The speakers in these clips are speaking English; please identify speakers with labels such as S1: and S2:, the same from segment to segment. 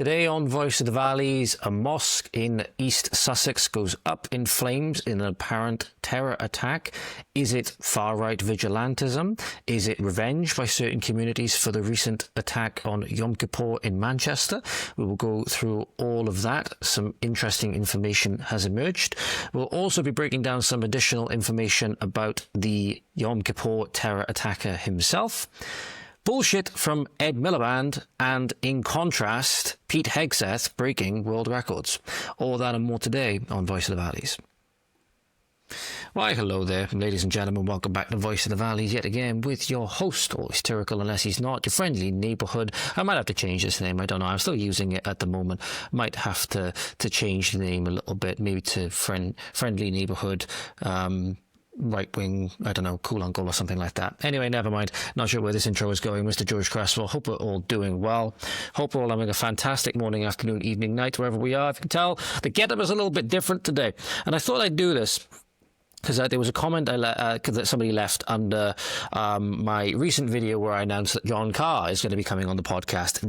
S1: Today on Voice of the Valleys, a mosque in East Sussex goes up in flames in an apparent terror attack. Is it far-right vigilantism? Is it revenge by certain communities for the recent attack on Yom Kippur in Manchester? We will go through all of that. Some interesting information has emerged. We'll also be breaking down some additional information about the Yom Kippur terror attacker himself. Bullshit from Ed Miliband, and in contrast, Pete Hegseth breaking world records. All that and more today on Voice of the Valleys. Why, hello there, ladies and gentlemen. Welcome back to Voice of the Valleys yet again with your host, or hysterical unless he's not, your friendly neighbourhood. I might have to change this name. I don't know. I'm still using it at the moment. Might have to change the name a little bit, maybe to friendly neighbourhood. Right-wing, I don't know, cool uncle or something like that. Anyway, never mind. Not sure where this intro is going. Mr. George Cresswell, hope we're all doing well. Hope we're all having a fantastic morning, afternoon, evening, night, wherever we are. If you can tell, the get-up is a little bit different today. And I thought I'd do this because there was a comment that somebody left under my recent video where I announced that John Carr is going to be coming on the podcast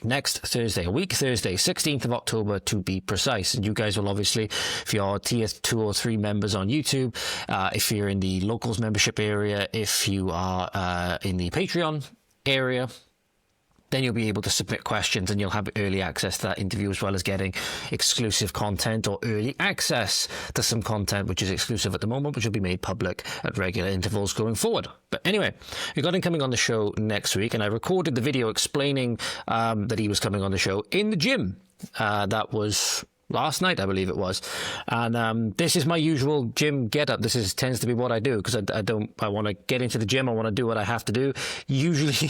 S1: next Thursday, a week Thursday, 16th of October to be precise. And you guys will obviously, if you're tier 2 or 3 members on YouTube, if you're in the locals membership area, if you are in the Patreon area, then you'll be able to submit questions and you'll have early access to that interview, as well as getting exclusive content or early access to some content which is exclusive at the moment, which will be made public at regular intervals going forward. But anyway, we got him coming on the show next week, and I recorded the video explaining that he was coming on the show in the gym. That was last night, I believe it was. And this is my usual gym get-up. This tends to be what I do, because I want to get into the gym. I want to do what I have to do. Usually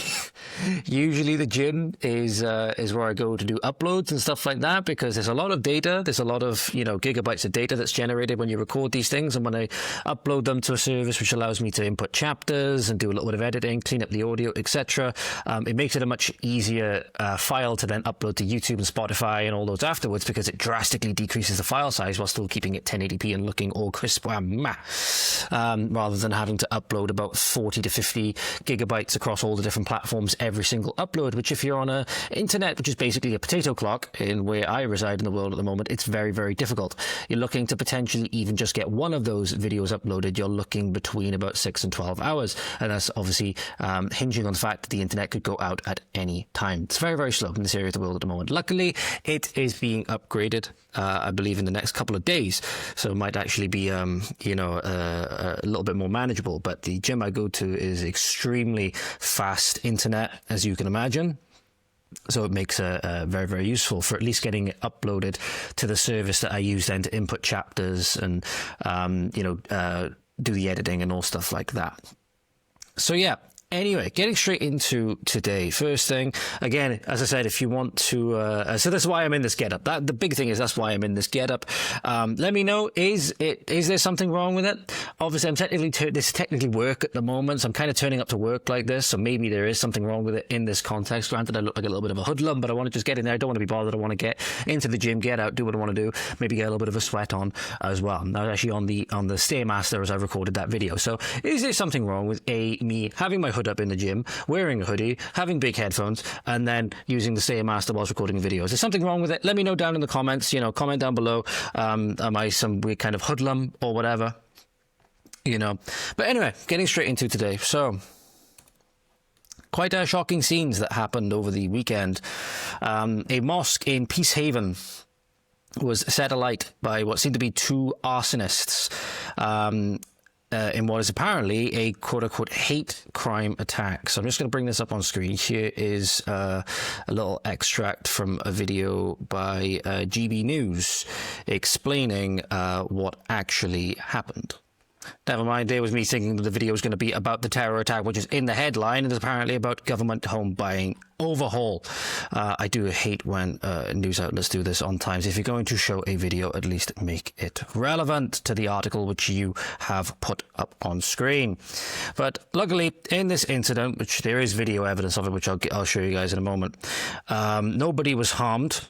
S1: the gym is where I go to do uploads and stuff like that, because there's a lot of data. There's a lot of, gigabytes of data that's generated when you record these things. And when I upload them to a service which allows me to input chapters and do a little bit of editing, clean up the audio, etc., it makes it a much easier file to then upload to YouTube and Spotify and all those afterwards, because it drastically decreases the file size while still keeping it 1080p and looking all crisp, rather than having to upload about 40 to 50 gigabytes across all the different platforms every single upload, which if you're on a internet, which is basically a potato clock in where I reside in the world at the moment, it's very, very difficult. You're looking to potentially even just get one of those videos uploaded, you're looking between about 6 and 12 hours. And that's obviously hinging on the fact that the internet could go out at any time. It's very, very slow in this area of the world at the moment. Luckily, it is being upgraded, I believe, in the next couple of days. So it might actually be, a little bit more manageable. But the gym I go to is extremely fast internet, as you can imagine. So it makes it very, very useful for at least getting it uploaded to the service that I use then to input chapters and, do the editing and all stuff like that. So yeah. Anyway, getting straight into today. First thing, again, as I said, if you want to, so that's why I'm in this getup. The big thing is that's why I'm in this getup. Let me know, is there something wrong with it? Obviously, I'm this is technically work at the moment, so I'm kind of turning up to work like this, so maybe there is something wrong with it in this context. Granted, I look like a little bit of a hoodlum, but I want to just get in there. I don't want to be bothered. I want to get into the gym, get out, do what I want to do, maybe get a little bit of a sweat on as well. I was actually on the Stairmaster as I recorded that video. So is there something wrong with me having my hood up in the gym, wearing a hoodie, having big headphones, and then using the Stairmaster whilst recording videos? Is there something wrong with it? Let me know down in the comments. Comment down below. Am I some weird kind of hoodlum or whatever? But anyway, getting straight into today. So, quite shocking scenes that happened over the weekend. A mosque in Peacehaven was set alight by what seemed to be 2 arsonists. In what is apparently a quote-unquote hate crime attack. So I'm just going to bring this up on screen. Here is a little extract from a video by GB News explaining what actually happened. Never mind, there was me thinking that the video was going to be about the terror attack, which is in the headline, and is apparently about government home buying overhaul. I do hate when news outlets do this on times. If you're going to show a video, at least make it relevant to the article which you have put up on screen. But luckily, in this incident, which there is video evidence of it, which I'll show you guys in a moment, nobody was harmed.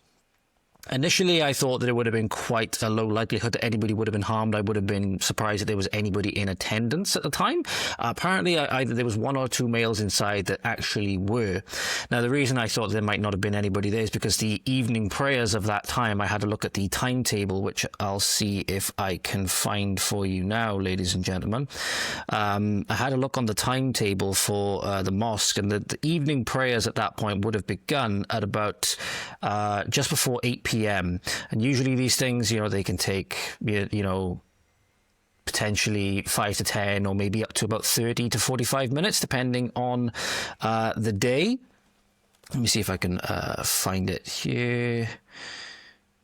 S1: Initially, I thought that it would have been quite a low likelihood that anybody would have been harmed. I would have been surprised that there was anybody in attendance at the time. Apparently, either there was one or two males inside that actually were. Now, the reason I thought there might not have been anybody there is because the evening prayers of that time, I had a look at the timetable, which I'll see if I can find for you now, ladies and gentlemen. I had a look on the timetable for the mosque, and the evening prayers at that point would have begun at about just before 8 p.m. And usually these things, they can take, potentially 5 to 10 or maybe up to about 30 to 45 minutes, depending on the day. Let me see if I can find it here.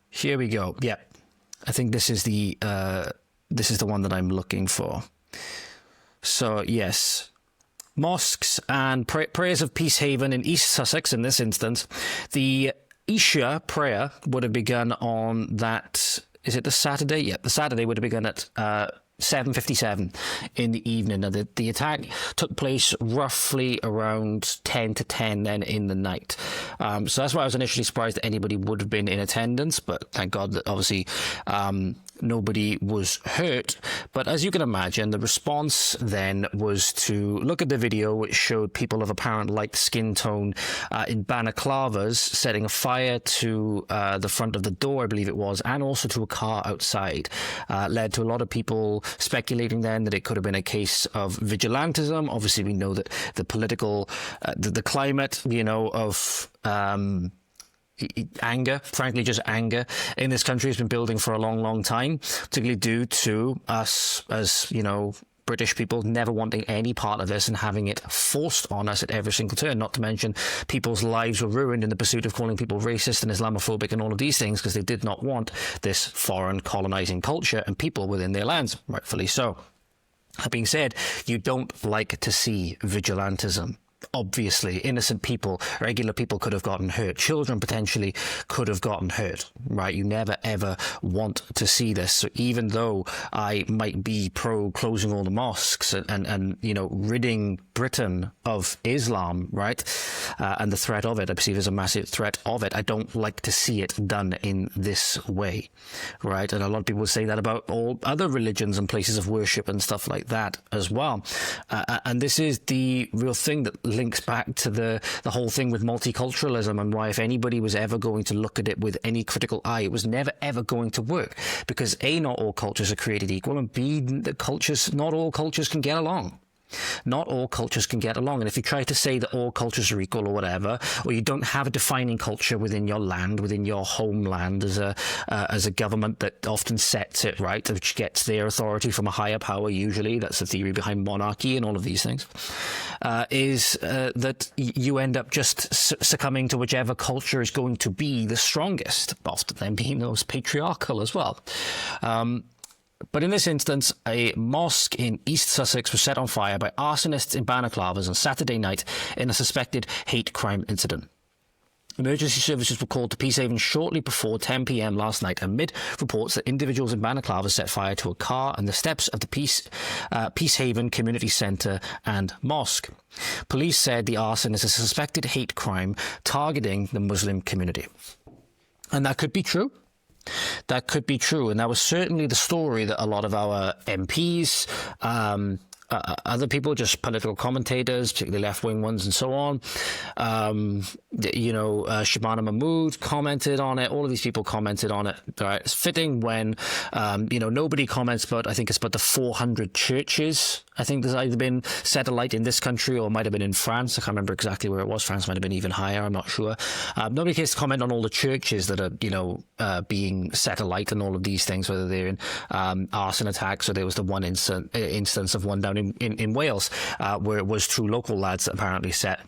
S1: Here we go. Yeah, I think this is the one that I'm looking for. So yes, mosques and prayers of Peacehaven in East Sussex. In this instance, the Isha prayer would have begun on that, is it the Saturday? Yeah, the Saturday would have begun at 7:57 in the evening. Now, the attack took place roughly around 10 to 10 then in the night. So that's why I was initially surprised that anybody would have been in attendance, but thank God that obviously nobody was hurt. But as you can imagine, the response then was to look at the video, which showed people of apparent light skin tone in balaclavas setting a fire to the front of the door, I believe it was, and also to a car outside. Led to a lot of people speculating then that it could have been a case of vigilantism. Obviously, we know that the political, the climate, of anger, frankly, just anger in this country has been building for a long, long time, particularly due to us as, British people never wanting any part of this and having it forced on us at every single turn. Not to mention people's lives were ruined in the pursuit of calling people racist and Islamophobic and all of these things because they did not want this foreign colonizing culture and people within their lands, rightfully so. That being said, you don't like to see vigilantism. Obviously, innocent people, regular people could have gotten hurt. Children potentially could have gotten hurt, right? You never, ever want to see this. So even though I might be pro closing all the mosques and ridding Britain of Islam, right? And the threat of it, I perceive as a massive threat of it. I don't like to see it done in this way, right? And a lot of people say that about all other religions and places of worship and stuff like that as well. And this is the real thing that links back to the whole thing with multiculturalism and why if anybody was ever going to look at it with any critical eye, it was never ever going to work because A, not all cultures are created equal, and B, not all cultures can get along. Not all cultures can get along, and if you try to say that all cultures are equal or whatever, or you don't have a defining culture within your land, within your homeland, as a government that often sets it, right, which gets their authority from a higher power, usually, that's the theory behind monarchy and all of these things, is that you end up just succumbing to whichever culture is going to be the strongest, often then being the most patriarchal as well. But in this instance, a mosque in East Sussex was set on fire by arsonists in balaclavas on Saturday night in a suspected hate crime incident. Emergency services were called to Peacehaven shortly before 10 p.m. last night amid reports that individuals in balaclavas set fire to a car and the steps of the Peacehaven Community Centre and Mosque. Police said the arson is a suspected hate crime targeting the Muslim community. And that could be true. That could be true, and that was certainly the story that a lot of our MPs, other people, just political commentators, particularly left-wing ones and so on, Shabana Mahmood commented on it. All of these people commented on it. Right? It's fitting when, nobody comments, but I think it's about the 400 churches. I think there's either been set alight in this country or it might have been in France. I can't remember exactly where it was. France might have been even higher. I'm not sure. Nobody cares to comment on all the churches that are, being set alight and all of these things, whether they're in arson attacks or there was the one instance of one down in Wales where it was two local lads that apparently set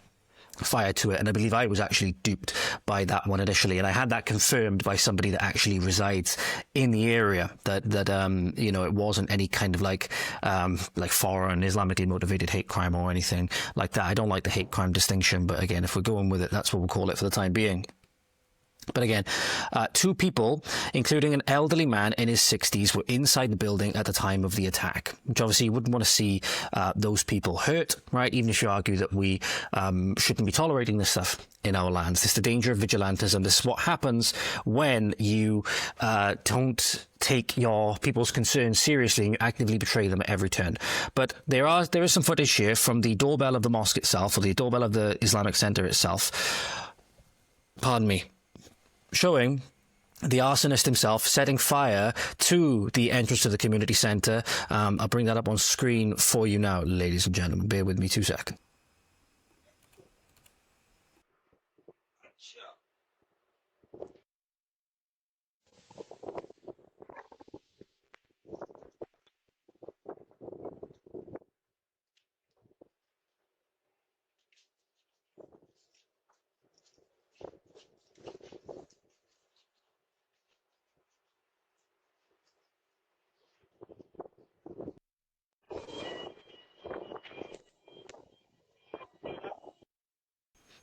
S1: fire to it, and I believe I was actually duped by that one initially, and I had that confirmed by somebody that actually resides in the area that it wasn't any kind of like foreign Islamically motivated hate crime or anything like that. I don't like the hate crime distinction, but again, if we're going with it, that's what we'll call it for the time being. But again, two people, including an elderly man in his 60s, were inside the building at the time of the attack, which obviously you wouldn't want to see those people hurt, right? Even if you argue that we shouldn't be tolerating this stuff in our lands. This is the danger of vigilantism. This is what happens when you don't take your people's concerns seriously and you actively betray them at every turn. But there is some footage here from the doorbell of the mosque itself, or the doorbell of the Islamic Center itself. Pardon me. Showing the arsonist himself setting fire to the entrance to the community centre. I'll bring that up on screen for you now, ladies and gentlemen. Bear with me 2 seconds.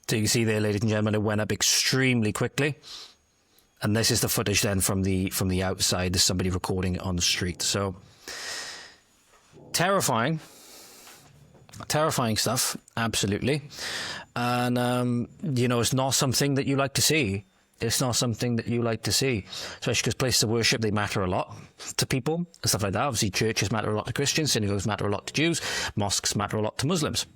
S1: So you can see there, ladies and gentlemen, it went up extremely quickly. And this is the footage then from the outside. There's somebody recording it on the street. So terrifying stuff, absolutely. And, you know, it's not something that you like to see. It's not something that you like to see, especially because places of worship, they matter a lot to people and stuff like that. Obviously, churches matter a lot to Christians, synagogues matter a lot to Jews, mosques matter a lot to Muslims.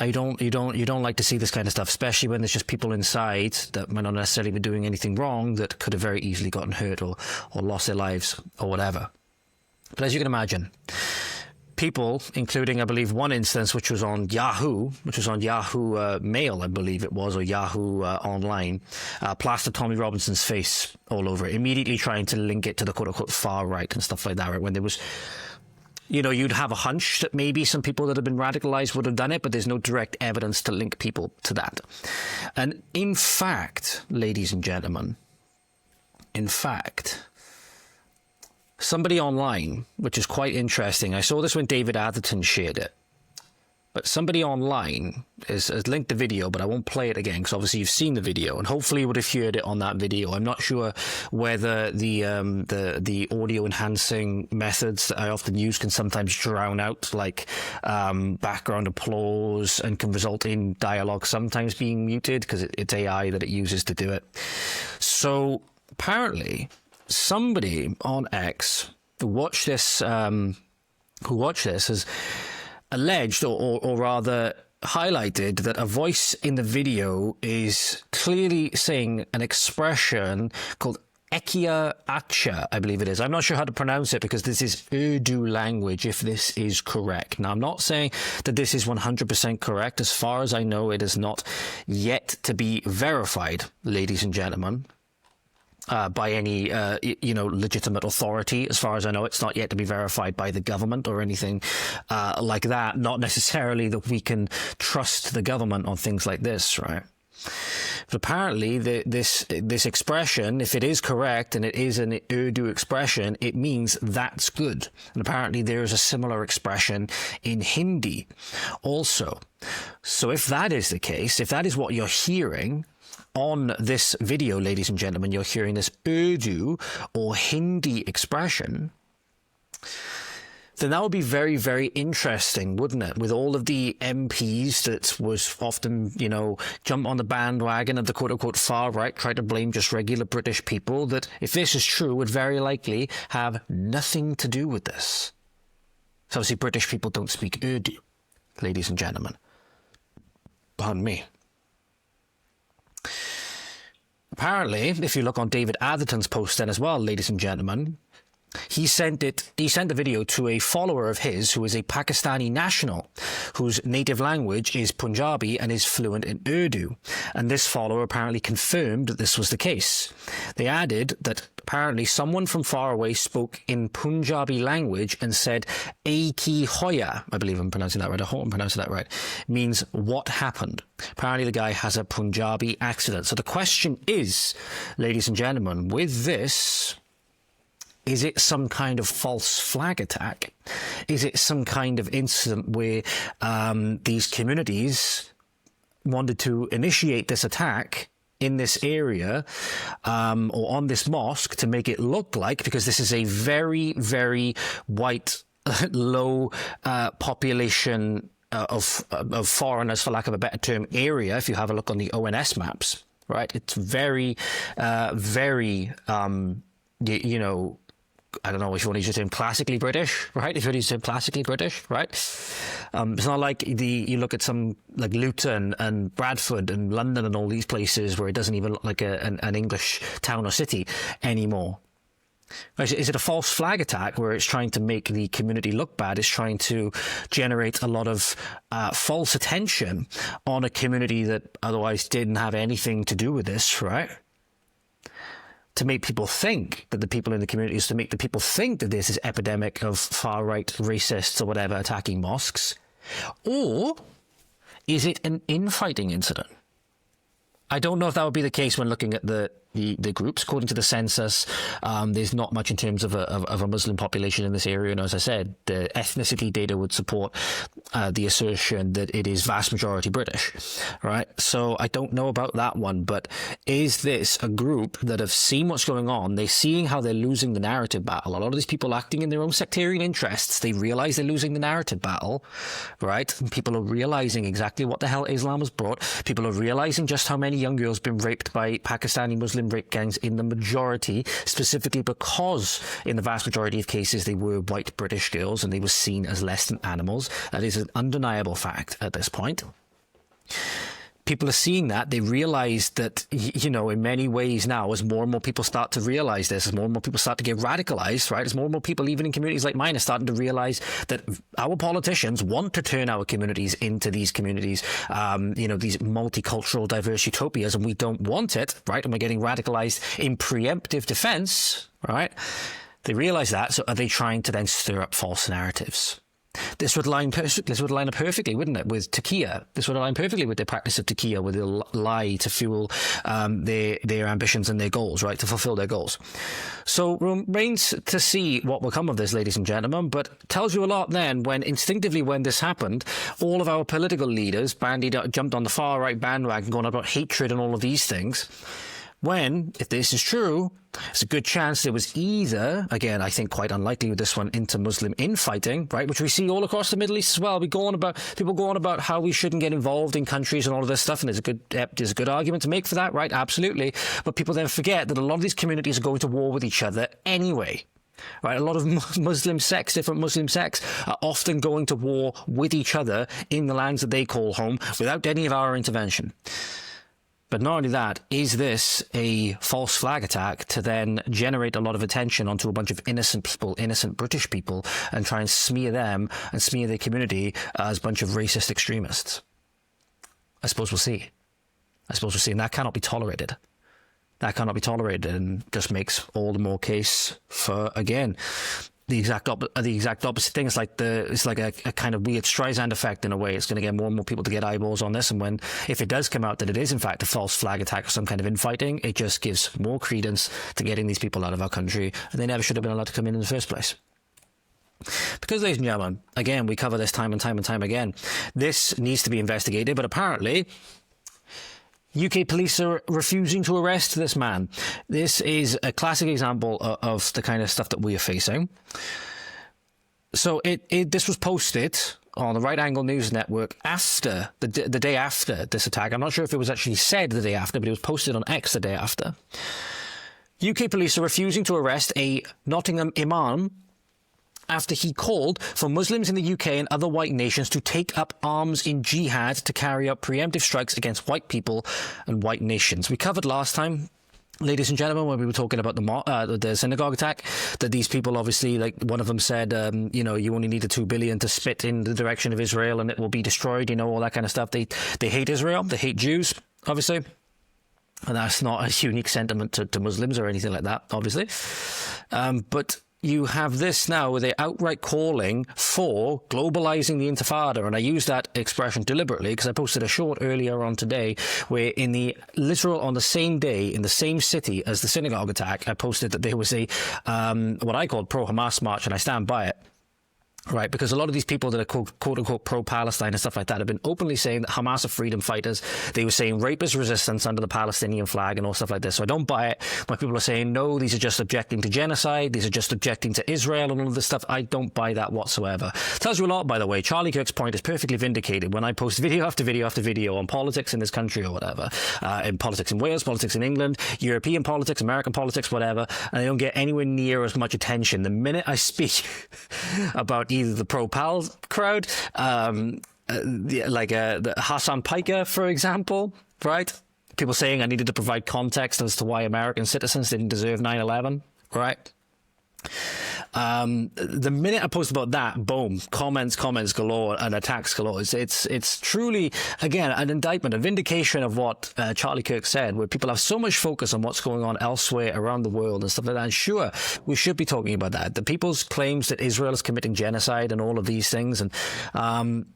S1: You don't like to see this kind of stuff, especially when there's just people inside that might not necessarily be doing anything wrong, that could have very easily gotten hurt or lost their lives or whatever. But as you can imagine, people, including, I believe, one instance which was on Yahoo Mail, I believe it was, or Yahoo Online, plastered Tommy Robinson's face all over it, immediately trying to link it to the quote-unquote far right and stuff like that, right? When there was, you know, you'd have a hunch that maybe some people that have been radicalized would have done it, but there's no direct evidence to link people to that. And in fact, ladies and gentlemen, somebody online, which is quite interesting, I saw this when David Atherton shared it, but somebody online has linked the video, but I won't play it again because obviously you've seen the video and hopefully you would have heard it on that video. I'm not sure whether the audio enhancing methods that I often use can sometimes drown out like background applause and can result in dialogue sometimes being muted because it's AI that it uses to do it. So apparently somebody on X who watched this has alleged or rather highlighted that a voice in the video is clearly saying an expression called Ekia Acha, I believe it is. I'm not sure how to pronounce it because this is Urdu language, if this is correct. Now, I'm not saying that this is 100% correct. As far as I know, it is not yet to be verified, ladies and gentlemen. By any, legitimate authority. As far as I know, it's not yet to be verified by the government or anything like that. Not necessarily that we can trust the government on things like this, right? But apparently, this expression, if it is correct and it is an Urdu expression, it means that's good. And apparently, there is a similar expression in Hindi also. So if that is the case, if that is what you're hearing on this video, ladies and gentlemen, you're hearing this Urdu or Hindi expression, then that would be very, very interesting, wouldn't it? With all of the MPs that was often, jump on the bandwagon of the quote-unquote far right, try to blame just regular British people, that if this is true, would very likely have nothing to do with this. So obviously British people don't speak Urdu, ladies and gentlemen. Pardon me. Apparently, if you look on David Atherton's post then as well, ladies and gentlemen, he sent the video to a follower of his who is a Pakistani national whose native language is Punjabi and is fluent in Urdu. And this follower apparently confirmed that this was the case. They added that apparently someone from far away spoke in Punjabi language and said, "Ki hoya," I believe I'm pronouncing that right, I hope I'm pronouncing that right, means what happened. Apparently the guy has a Punjabi accent. So the question is, ladies and gentlemen, with this, is it some kind of false flag attack? Is it some kind of incident where these communities wanted to initiate this attack in this area or on this mosque to make it look like, because this is a very, very white, low population of foreigners, for lack of a better term, area. If you have a look on the ONS maps, right, it's very, very, you know, I don't know if you want to use the term classically British, right? If you want to use the term classically British, right? It's not like you look at some like Luton and Bradford and London and all these places where it doesn't even look like an English town or city anymore. Is it a false flag attack where it's trying to make the community look bad? It's trying to generate a lot of false attention on a community that otherwise didn't have anything to do with this, right? To make people think that the people in the communities, to make the people think that there's this epidemic of far-right racists or whatever attacking mosques? Or is it an infighting incident? I don't know if that would be the case when looking at the groups. According to the census, there's not much in terms of a Muslim population in this area. And as I said, the ethnicity data would support the assertion that it is vast majority British, right? So I don't know about that one, but is this a group that have seen what's going on? They're seeing how they're losing the narrative battle. A lot of these people acting in their own sectarian interests, they realize they're losing the narrative battle, right? And people are realizing exactly what the hell Islam has brought. People are realizing just how many young girls have been raped by Pakistani Muslim rape gangs in the majority, specifically because in the vast majority of cases they were white British girls and they were seen as less than animals. That is an undeniable fact at this point. People are seeing that. They realize that, you know, in many ways now, as more and more people start to realize this, as more and more people start to get radicalized, right, as more and more people, even in communities like mine, are starting to realize that our politicians want to turn our communities into these communities, you know, these multicultural, diverse utopias, and we don't want it, right, and we're getting radicalized in preemptive defense, right? They realize that, so are they trying to then stir up false narratives? This would line up perfectly, wouldn't it, with taqiyya? This would align perfectly with their practice of taqiyya, where they'll lie to fuel their ambitions and their goals, right, to fulfill their goals. So remains to see what will come of this, ladies and gentlemen, but tells you a lot then when instinctively when this happened, all of our political leaders jumped on the far-right bandwagon going about hatred and all of these things. When, if this is true, it's a good chance there was either, again, I think quite unlikely with this one, inter-Muslim infighting, right, which we see all across the Middle East as well. People go on about how we shouldn't get involved in countries and all of this stuff, and there's a good argument to make for that, right, absolutely. But people then forget that a lot of these communities are going to war with each other anyway. Right, a lot of different Muslim sects are often going to war with each other in the lands that they call home without any of our intervention. But not only that, is this a false flag attack to then generate a lot of attention onto a bunch of innocent people, innocent British people, and try and smear them and smear their community as a bunch of racist extremists? I suppose we'll see. And that cannot be tolerated. That cannot be tolerated, and just makes all the more case for, again, the exact opposite thing. It's like a kind of weird Streisand effect in a way. It's going to get more and more people to get eyeballs on this, and if it does come out that it is in fact a false flag attack or some kind of infighting, it just gives more credence to getting these people out of our country, and they never should have been allowed to come in the first place. Because, ladies and gentlemen, again, we cover this time and time again, this needs to be investigated, but apparently UK police are refusing to arrest this man. This is a classic example of the kind of stuff that we are facing. So this was posted on the Right Angle News Network after the day after this attack. I'm not sure if it was actually said the day after, but it was posted on X the day after. UK police are refusing to arrest a Nottingham Imam after he called for Muslims in the UK and other white nations to take up arms in jihad to carry out preemptive strikes against white people and white nations. We covered last time, ladies and gentlemen, when we were talking about the synagogue attack, that these people obviously, like one of them said, you know, you only need the 2 billion to spit in the direction of Israel and it will be destroyed, you know, all that kind of stuff. They hate Israel, they hate Jews, obviously. And that's not a unique sentiment to Muslims or anything like that, obviously. But you have this now where they're outright calling for globalizing the Intifada. And I use that expression deliberately because I posted a short earlier on today where on the same day, in the same city as the synagogue attack, I posted that there was a, what I called pro-Hamas march, and I stand by it. Right, because a lot of these people that are quote-unquote pro-Palestine and stuff like that have been openly saying that Hamas are freedom fighters. They were saying rapist resistance under the Palestinian flag and all stuff like this. So I don't buy it when people are saying, no, these are just objecting to genocide. These are just objecting to Israel and all of this stuff. I don't buy that whatsoever. Tells you a lot, by the way. Charlie Kirk's point is perfectly vindicated when I post video after video after video on politics in this country or whatever, in politics in Wales, politics in England, European politics, American politics, whatever, and they don't get anywhere near as much attention. The minute I speak about either the pro-Pal crowd, the Hassan Piker, for example, right? People saying I needed to provide context as to why American citizens didn't deserve 9/11, right? The minute I post about that, boom, comments galore and attacks galore. It's truly, again, an indictment, a vindication of what Charlie Kirk said, where people have so much focus on what's going on elsewhere around the world and stuff like that. And sure, we should be talking about that. The people's claims that Israel is committing genocide and all of these things. And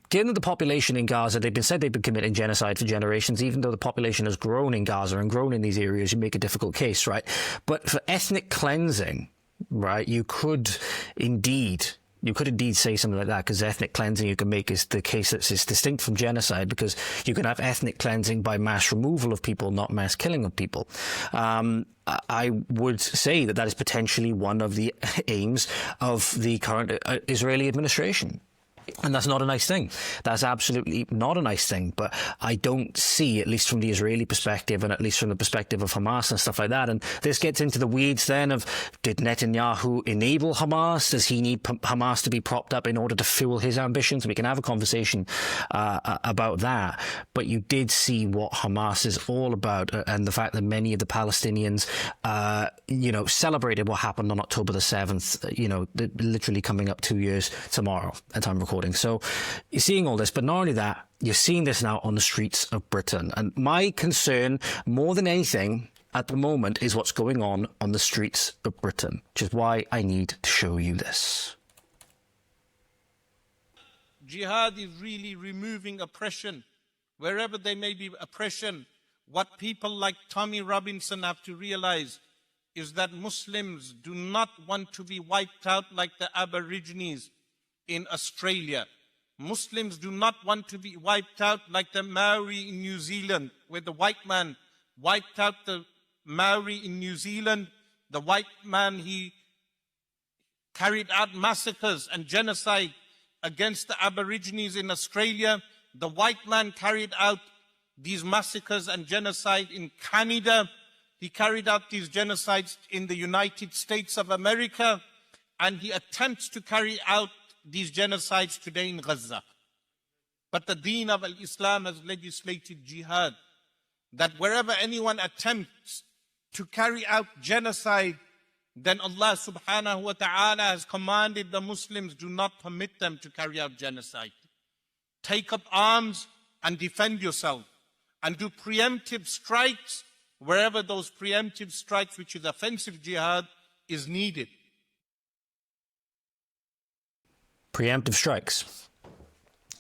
S1: given the population in Gaza, they've been committing genocide for generations, even though the population has grown in Gaza and grown in these areas, you make a difficult case, right? But for ethnic cleansing, right, you could indeed say something like that, because ethnic cleansing you can make is the case that's distinct from genocide, because you can have ethnic cleansing by mass removal of people, not mass killing of people. I would say that is potentially one of the aims of the current Israeli administration. And that's not a nice thing. That's absolutely not a nice thing. But I don't see, at least from the Israeli perspective and at least from the perspective of Hamas and stuff like that. And this gets into the weeds then of, did Netanyahu enable Hamas? Does he need Hamas to be propped up in order to fuel his ambitions? We can have a conversation about that. But you did see what Hamas is all about, and the fact that many of the Palestinians, celebrated what happened on October the 7th, literally coming up 2 years tomorrow at time recording. So you're seeing all this, but not only that, you're seeing this now on the streets of Britain. And my concern, more than anything, at the moment, is what's going on the streets of Britain, which is why I need to show you this.
S2: Jihad is really removing oppression. Wherever there may be oppression, what people like Tommy Robinson have to realize is that Muslims do not want to be wiped out like the Aborigines in Australia. Muslims do not want to be wiped out like the Maori in New Zealand, where the white man wiped out the Maori in New Zealand. The white man, he carried out massacres and genocide against the Aborigines in Australia. The white man carried out these massacres and genocide in Canada. He carried out these genocides in the United States of America, and he attempts to carry out these genocides today in Gaza. But the Deen of Islam has legislated jihad, that wherever anyone attempts to carry out genocide, then Allah subhanahu wa ta'ala has commanded the Muslims, do not permit them to carry out genocide. Take up arms and defend yourself, and do preemptive strikes wherever those preemptive strikes, which is offensive jihad, is needed.
S1: Preemptive strikes.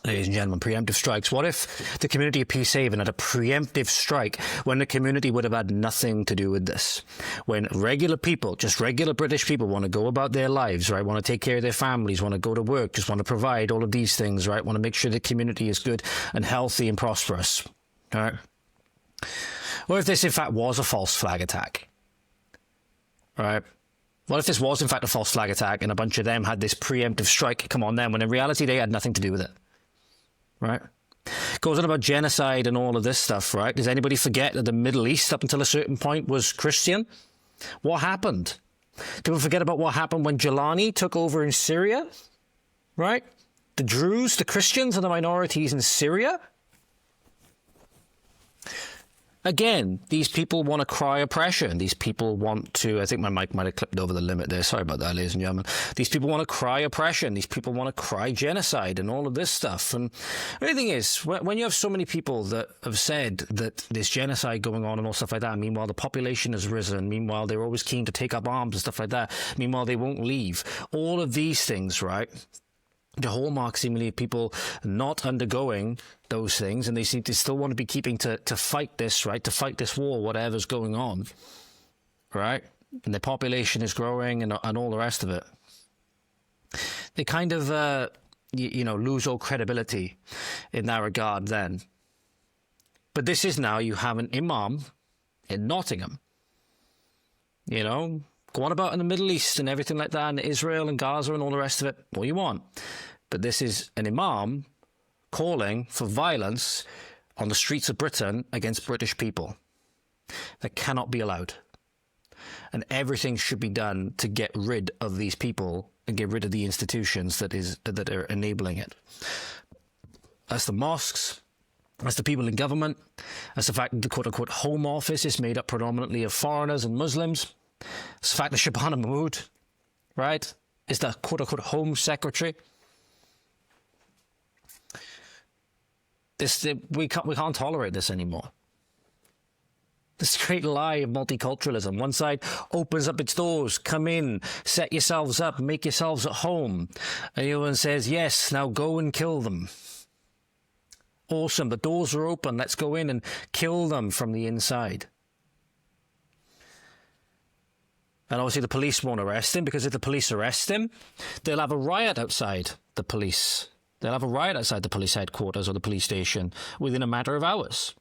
S1: Ladies and gentlemen, preemptive strikes. What if the community of Peacehaven had a preemptive strike when the community would have had nothing to do with this? When regular people, just regular British people, want to go about their lives, right? Want to take care of their families, want to go to work, just want to provide all of these things, right? Want to make sure the community is good and healthy and prosperous, all right? What if this, in fact, was a false flag attack, right? What if this was, in fact, a false flag attack and a bunch of them had this preemptive strike come on them when in reality they had nothing to do with it, right? Goes on about genocide and all of this stuff, right? Does anybody forget that the Middle East, up until a certain point, was Christian? What happened? Do we forget about what happened when Jelani took over in Syria, right? The Druze, the Christians, and the minorities in Syria? Again, these people want to cry oppression. These people want to, I think my mic might have clipped over the limit there. Sorry about that, ladies and gentlemen. These people want to cry oppression. These people want to cry genocide and all of this stuff. And the only thing is, when you have so many people that have said that there's genocide going on and all stuff like that, meanwhile the population has risen, meanwhile they're always keen to take up arms and stuff like that, meanwhile they won't leave. All of these things, right? The hallmark seemingly of people not undergoing those things, and they seem to still want to be keeping to fight this, right? To fight this war, whatever's going on, right? And the population is growing and all the rest of it. they kind of, lose all credibility in that regard then. But this is now, you have an imam in Nottingham, go on about in the Middle East and everything like that, and Israel and Gaza and all the rest of it, all you want. But this is an imam calling for violence on the streets of Britain against British people. That cannot be allowed. And everything should be done to get rid of these people and get rid of the institutions that are enabling it. That's the mosques. That's the people in government. That's the fact that the quote-unquote Home Office is made up predominantly of foreigners and Muslims. It's the fact that Shabana Mahmood, right, is the quote-unquote Home Secretary. We can't tolerate this anymore. This great lie of multiculturalism. One side opens up its doors, come in, set yourselves up, make yourselves at home. And the other one says, yes, now go and kill them. Awesome, the doors are open, let's go in and kill them from the inside. And obviously the police won't arrest him, because if the police arrest him, they'll have a riot outside the police. They'll have a riot outside the police headquarters or the police station within a matter of hours.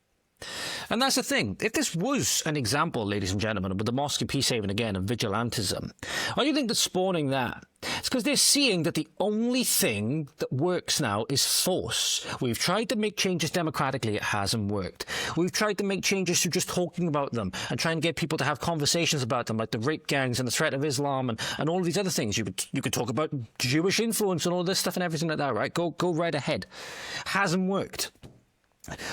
S1: And that's the thing. If this was an example, ladies and gentlemen, with the Mosque in Peacehaven again of vigilantism, why do you think they're spawning that? It's because they're seeing that the only thing that works now is force. We've tried to make changes democratically, it hasn't worked. We've tried to make changes through just talking about them and trying to get people to have conversations about them, like the rape gangs and the threat of Islam and all of these other things. You could talk about Jewish influence and all this stuff and everything like that, right? Go right ahead. Hasn't worked.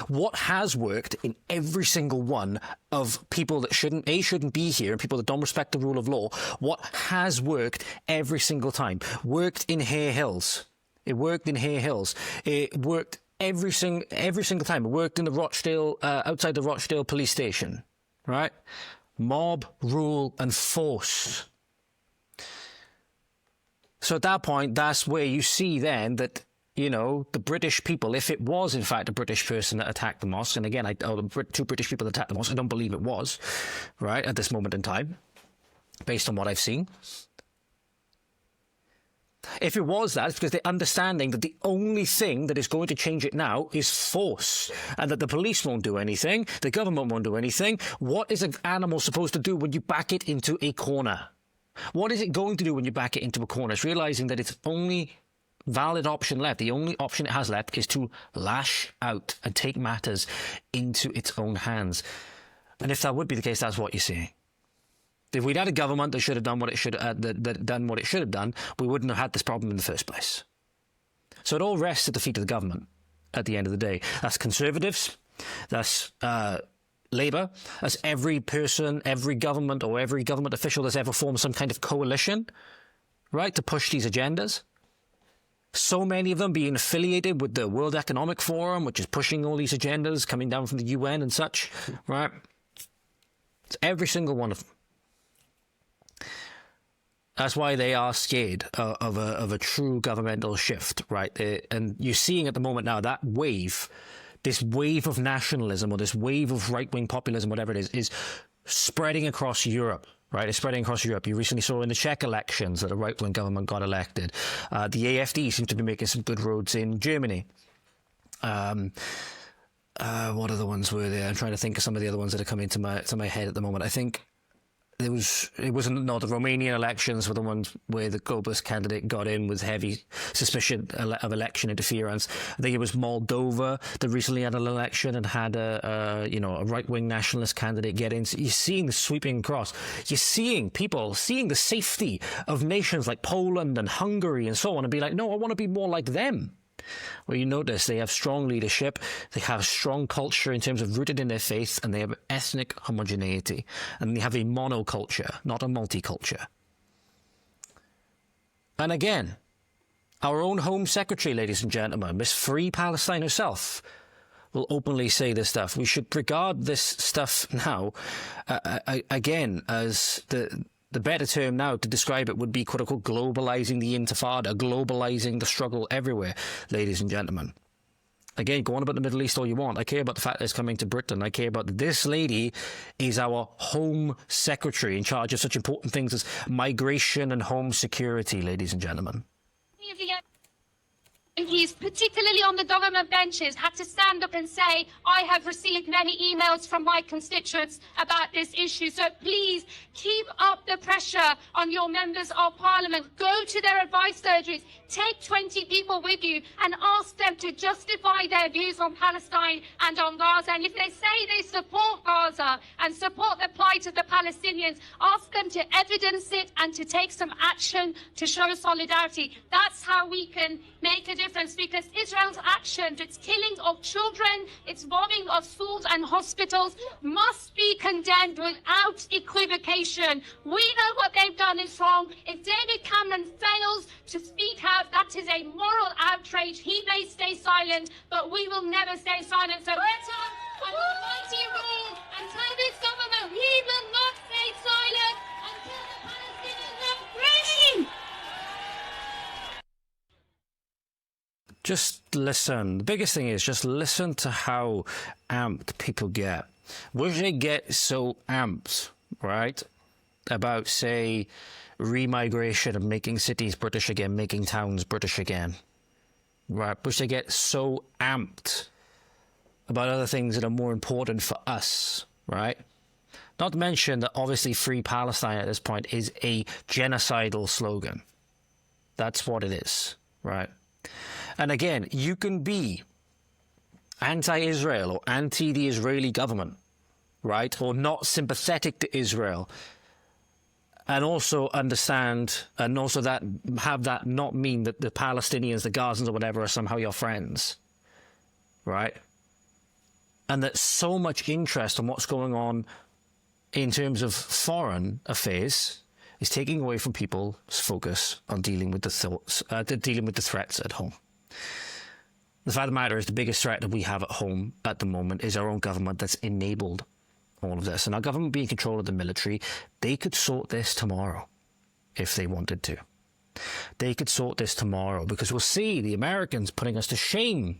S1: What has worked in every single one of people that shouldn't be here and people that don't respect the rule of law, what has worked every single time? Worked in Hare Hills. It worked in Hare Hills. It worked every single time. It worked in the Rochdale, outside the Rochdale police station, right? Mob, rule and force. So at that point, that's where you see then that the British people, if it was in fact a British person that attacked the mosque, and again, two British people that attacked the mosque, I don't believe it was, right, at this moment in time, based on what I've seen. If it was that, it's because they're understanding that the only thing that is going to change it now is force, and that the police won't do anything, the government won't do anything. What is an animal supposed to do when you back it into a corner? What is it going to do when you back it into a corner? It's realizing that its only valid option left, the only option it has left, is to lash out and take matters into its own hands. And if that would be the case, that's what you're seeing. If we'd had a government that should have done what it should have done, we wouldn't have had this problem in the first place. So it all rests at the feet of the government at the end of the day. That's Conservatives, that's Labour, that's every person, every government or every government official that's ever formed some kind of coalition, right, to push these agendas. So many of them being affiliated with the World Economic Forum, which is pushing all these agendas coming down from the UN and such, right? It's every single one of them. That's why they are scared of a true governmental shift, right? And you're seeing at the moment now that wave, this wave of nationalism or this wave of right-wing populism, whatever it is spreading across Europe. Right, it's spreading across Europe. You recently saw in the Czech elections that a right-wing government got elected. The AfD seems to be making some good roads in Germany. What other ones were there? I'm trying to think of some of the other ones that are coming to my head at the moment. I think the Romanian elections were the ones where the globalist candidate got in with heavy suspicion of election interference. I think it was Moldova that recently had an election and had a right-wing nationalist candidate get in. So you're seeing the sweeping across. You're seeing people seeing the safety of nations like Poland and Hungary and so on and be like, no, I want to be more like them. Well, you notice they have strong leadership, they have strong culture in terms of rooted in their faith, and they have ethnic homogeneity, and they have a monoculture, not a multiculture. And again, our own Home Secretary, ladies and gentlemen, Miss Free Palestine herself, will openly say this stuff. We should regard this stuff now, again, as the better term now to describe it would be, quote-unquote, globalizing the intifada, globalizing the struggle everywhere, ladies and gentlemen. Again, go on about the Middle East all you want. I care about the fact that it's coming to Britain. I care about that this lady is our Home Secretary in charge of such important things as migration and home security, ladies and gentlemen.
S3: MPs, particularly on the government benches, had to stand up and say, I have received many emails from my constituents about this issue. So please keep up the pressure on your members of parliament. Go to their advice surgeries. Take 20 people with you and ask them to justify their views on Palestine and on Gaza. And if they say they support Gaza and support the plight of the Palestinians, ask them to evidence it and to take some action to show solidarity. That's how we can make a difference, because Israel's actions, its killing of children, its bombing of schools and hospitals, must be condemned without equivocation. We know what they've done is wrong. If David Cameron fails to speak out, that is a moral outrage. He may stay silent, but we will never stay silent. So get up and mighty rule and tell this government we will not stay silent until the Palestinians are free.
S1: Just listen. The biggest thing is just listen to how amped people get. Where they get so amped, right, about, say, remigration and making cities British again, making towns British again, right? Which they get so amped about other things that are more important for us, right? Not to mention that obviously Free Palestine at this point is a genocidal slogan. That's what it is, right? And again, you can be anti-Israel or anti the Israeli government, right? Or not sympathetic to Israel, and also understand, and also that have that not mean that the Palestinians, the Gazans or whatever are somehow your friends, right? And that so much interest in what's going on in terms of foreign affairs is taking away from people's focus on dealing with the thoughts, dealing with the threats at home. The fact of the matter is the biggest threat that we have at home at the moment is our own government that's enabled all of this. And our government being in control of the military, they could sort this tomorrow if they wanted to. They could sort this tomorrow, because we'll see the Americans putting us to shame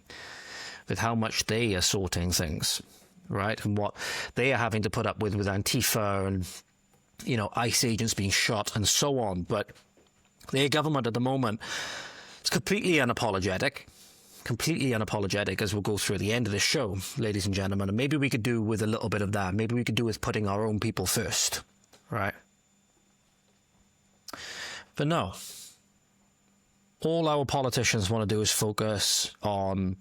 S1: with how much they are sorting things, right? And what they are having to put up with Antifa and, you know, ICE agents being shot and so on. But their government at the moment is completely unapologetic, as we'll go through at the end of this show, ladies and gentlemen. And maybe we could do with a little bit of that. Maybe we could do with putting our own people first, right? But no. All our politicians want to do is focus on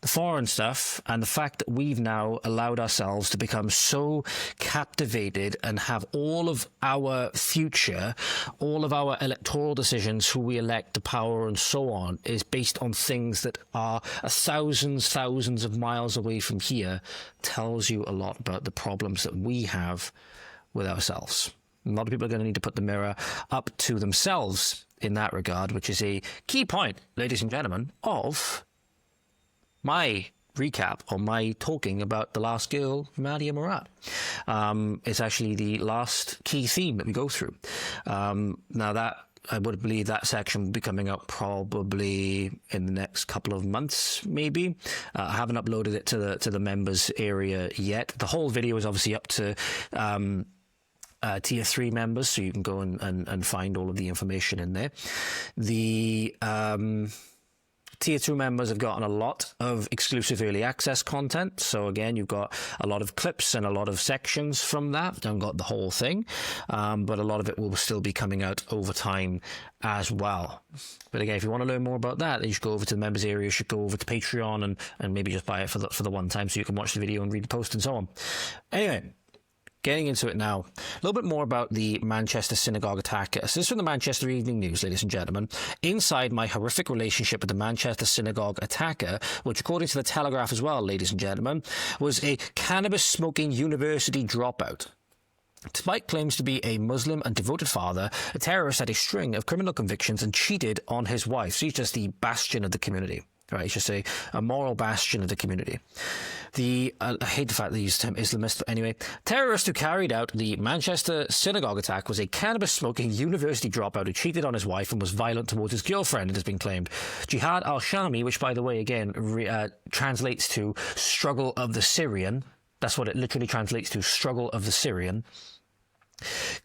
S1: the foreign stuff and the fact that we've now allowed ourselves to become so captivated and have all of our future, all of our electoral decisions, who we elect to power and so on, is based on things that are thousands of miles away from here, tells you a lot about the problems that we have with ourselves. A lot of people are going to need to put the mirror up to themselves in that regard, which is a key point, ladies and gentlemen, of my recap or my talking about the last girl, Madia Murad. It's actually the last key theme that we go through. Now that, I would believe that section will be coming up probably in the next couple of months, maybe. I haven't uploaded it to the members area yet. The whole video is obviously up to tier 3 members, so you can go and find all of the information in there. The Tier 2 members have gotten a lot of exclusive early access content. So again, you've got a lot of clips and a lot of sections from that. Don't got the whole thing, but a lot of it will still be coming out over time as well. But again, if you want to learn more about that, then you should go over to the members area. You should go over to Patreon and maybe just buy it for the one time, so you can watch the video and read the post and so on. Anyway, getting into it now, a little bit more about the Manchester synagogue attacker. So this is from the Manchester Evening News, ladies and gentlemen. Inside my horrific relationship with the Manchester synagogue attacker, which according to the Telegraph as well, ladies and gentlemen, was a cannabis-smoking university dropout. Despite claims to be a Muslim and devoted father, a terrorist had a string of criminal convictions and cheated on his wife. So he's just the bastion of the community. Right, it's just a moral bastion of the community. I hate the fact that they use the term Islamist, but anyway, terrorist who carried out the Manchester synagogue attack was a cannabis-smoking university dropout who cheated on his wife and was violent towards his girlfriend, it has been claimed. Jihad al-Shami, which, by the way, again, translates to struggle of the Syrian. That's what it literally translates to, struggle of the Syrian.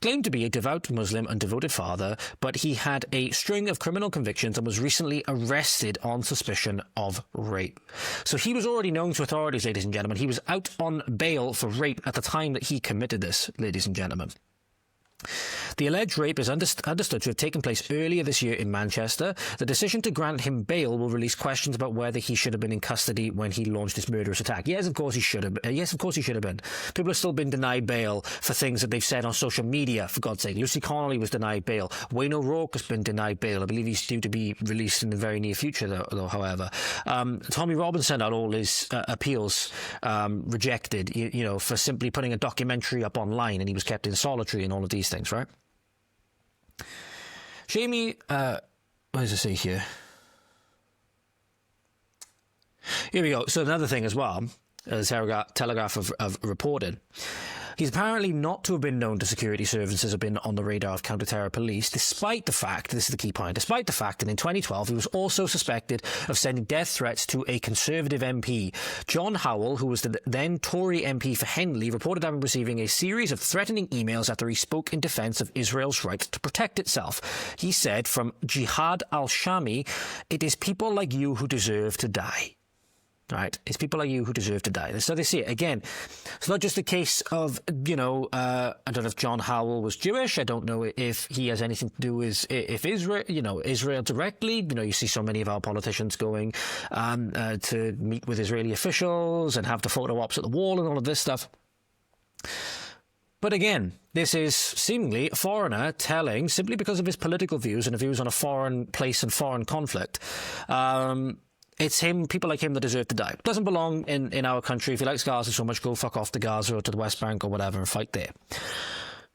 S1: claimed to be a devout Muslim and devoted father, but he had a string of criminal convictions and was recently arrested on suspicion of rape. So he was already known to authorities, ladies and gentlemen. He was out on bail for rape at the time that he committed this, ladies and gentlemen. The alleged rape is understood to have taken place earlier this year in Manchester. The decision to grant him bail will release questions about whether he should have been in custody when he launched this murderous attack. Yes, of course he should have. Yes, of course he should have been. People have still been denied bail for things that they've said on social media, for God's sake. Lucy Connolly was denied bail. Wayne O'Rourke has been denied bail. I believe he's due to be released in the very near future, though however. Tommy Robinson had all his appeals rejected, you know, for simply putting a documentary up online, and he was kept in solitary and all of these things, right? Jamie, what does it say here? Here we go. So another thing as well, as Telegraph have reported, he's apparently not to have been known to security services or been on the radar of counter-terror police, despite the fact, this is the key point, despite the fact that in 2012 he was also suspected of sending death threats to a Conservative MP. John Howell, who was the then Tory MP for Henley, reported having receiving a series of threatening emails after he spoke in defence of Israel's right to protect itself. He said, from Jihad al-Shami, "It is people like you who deserve to die." Right, it's people like you who deserve to die. So they see it again. It's not just a case of, you know, I don't know if John Howell was Jewish. I don't know if he has anything to do with if Israel, you know, Israel directly. You know, you see so many of our politicians going to meet with Israeli officials and have the photo ops at the wall and all of this stuff. But again, this is seemingly a foreigner telling, simply because of his political views and views on a foreign place and foreign conflict. It's him, people like him, that deserve to die. Doesn't belong in our country. If he likes Gaza so much, go fuck off to Gaza or to the West Bank or whatever and fight there.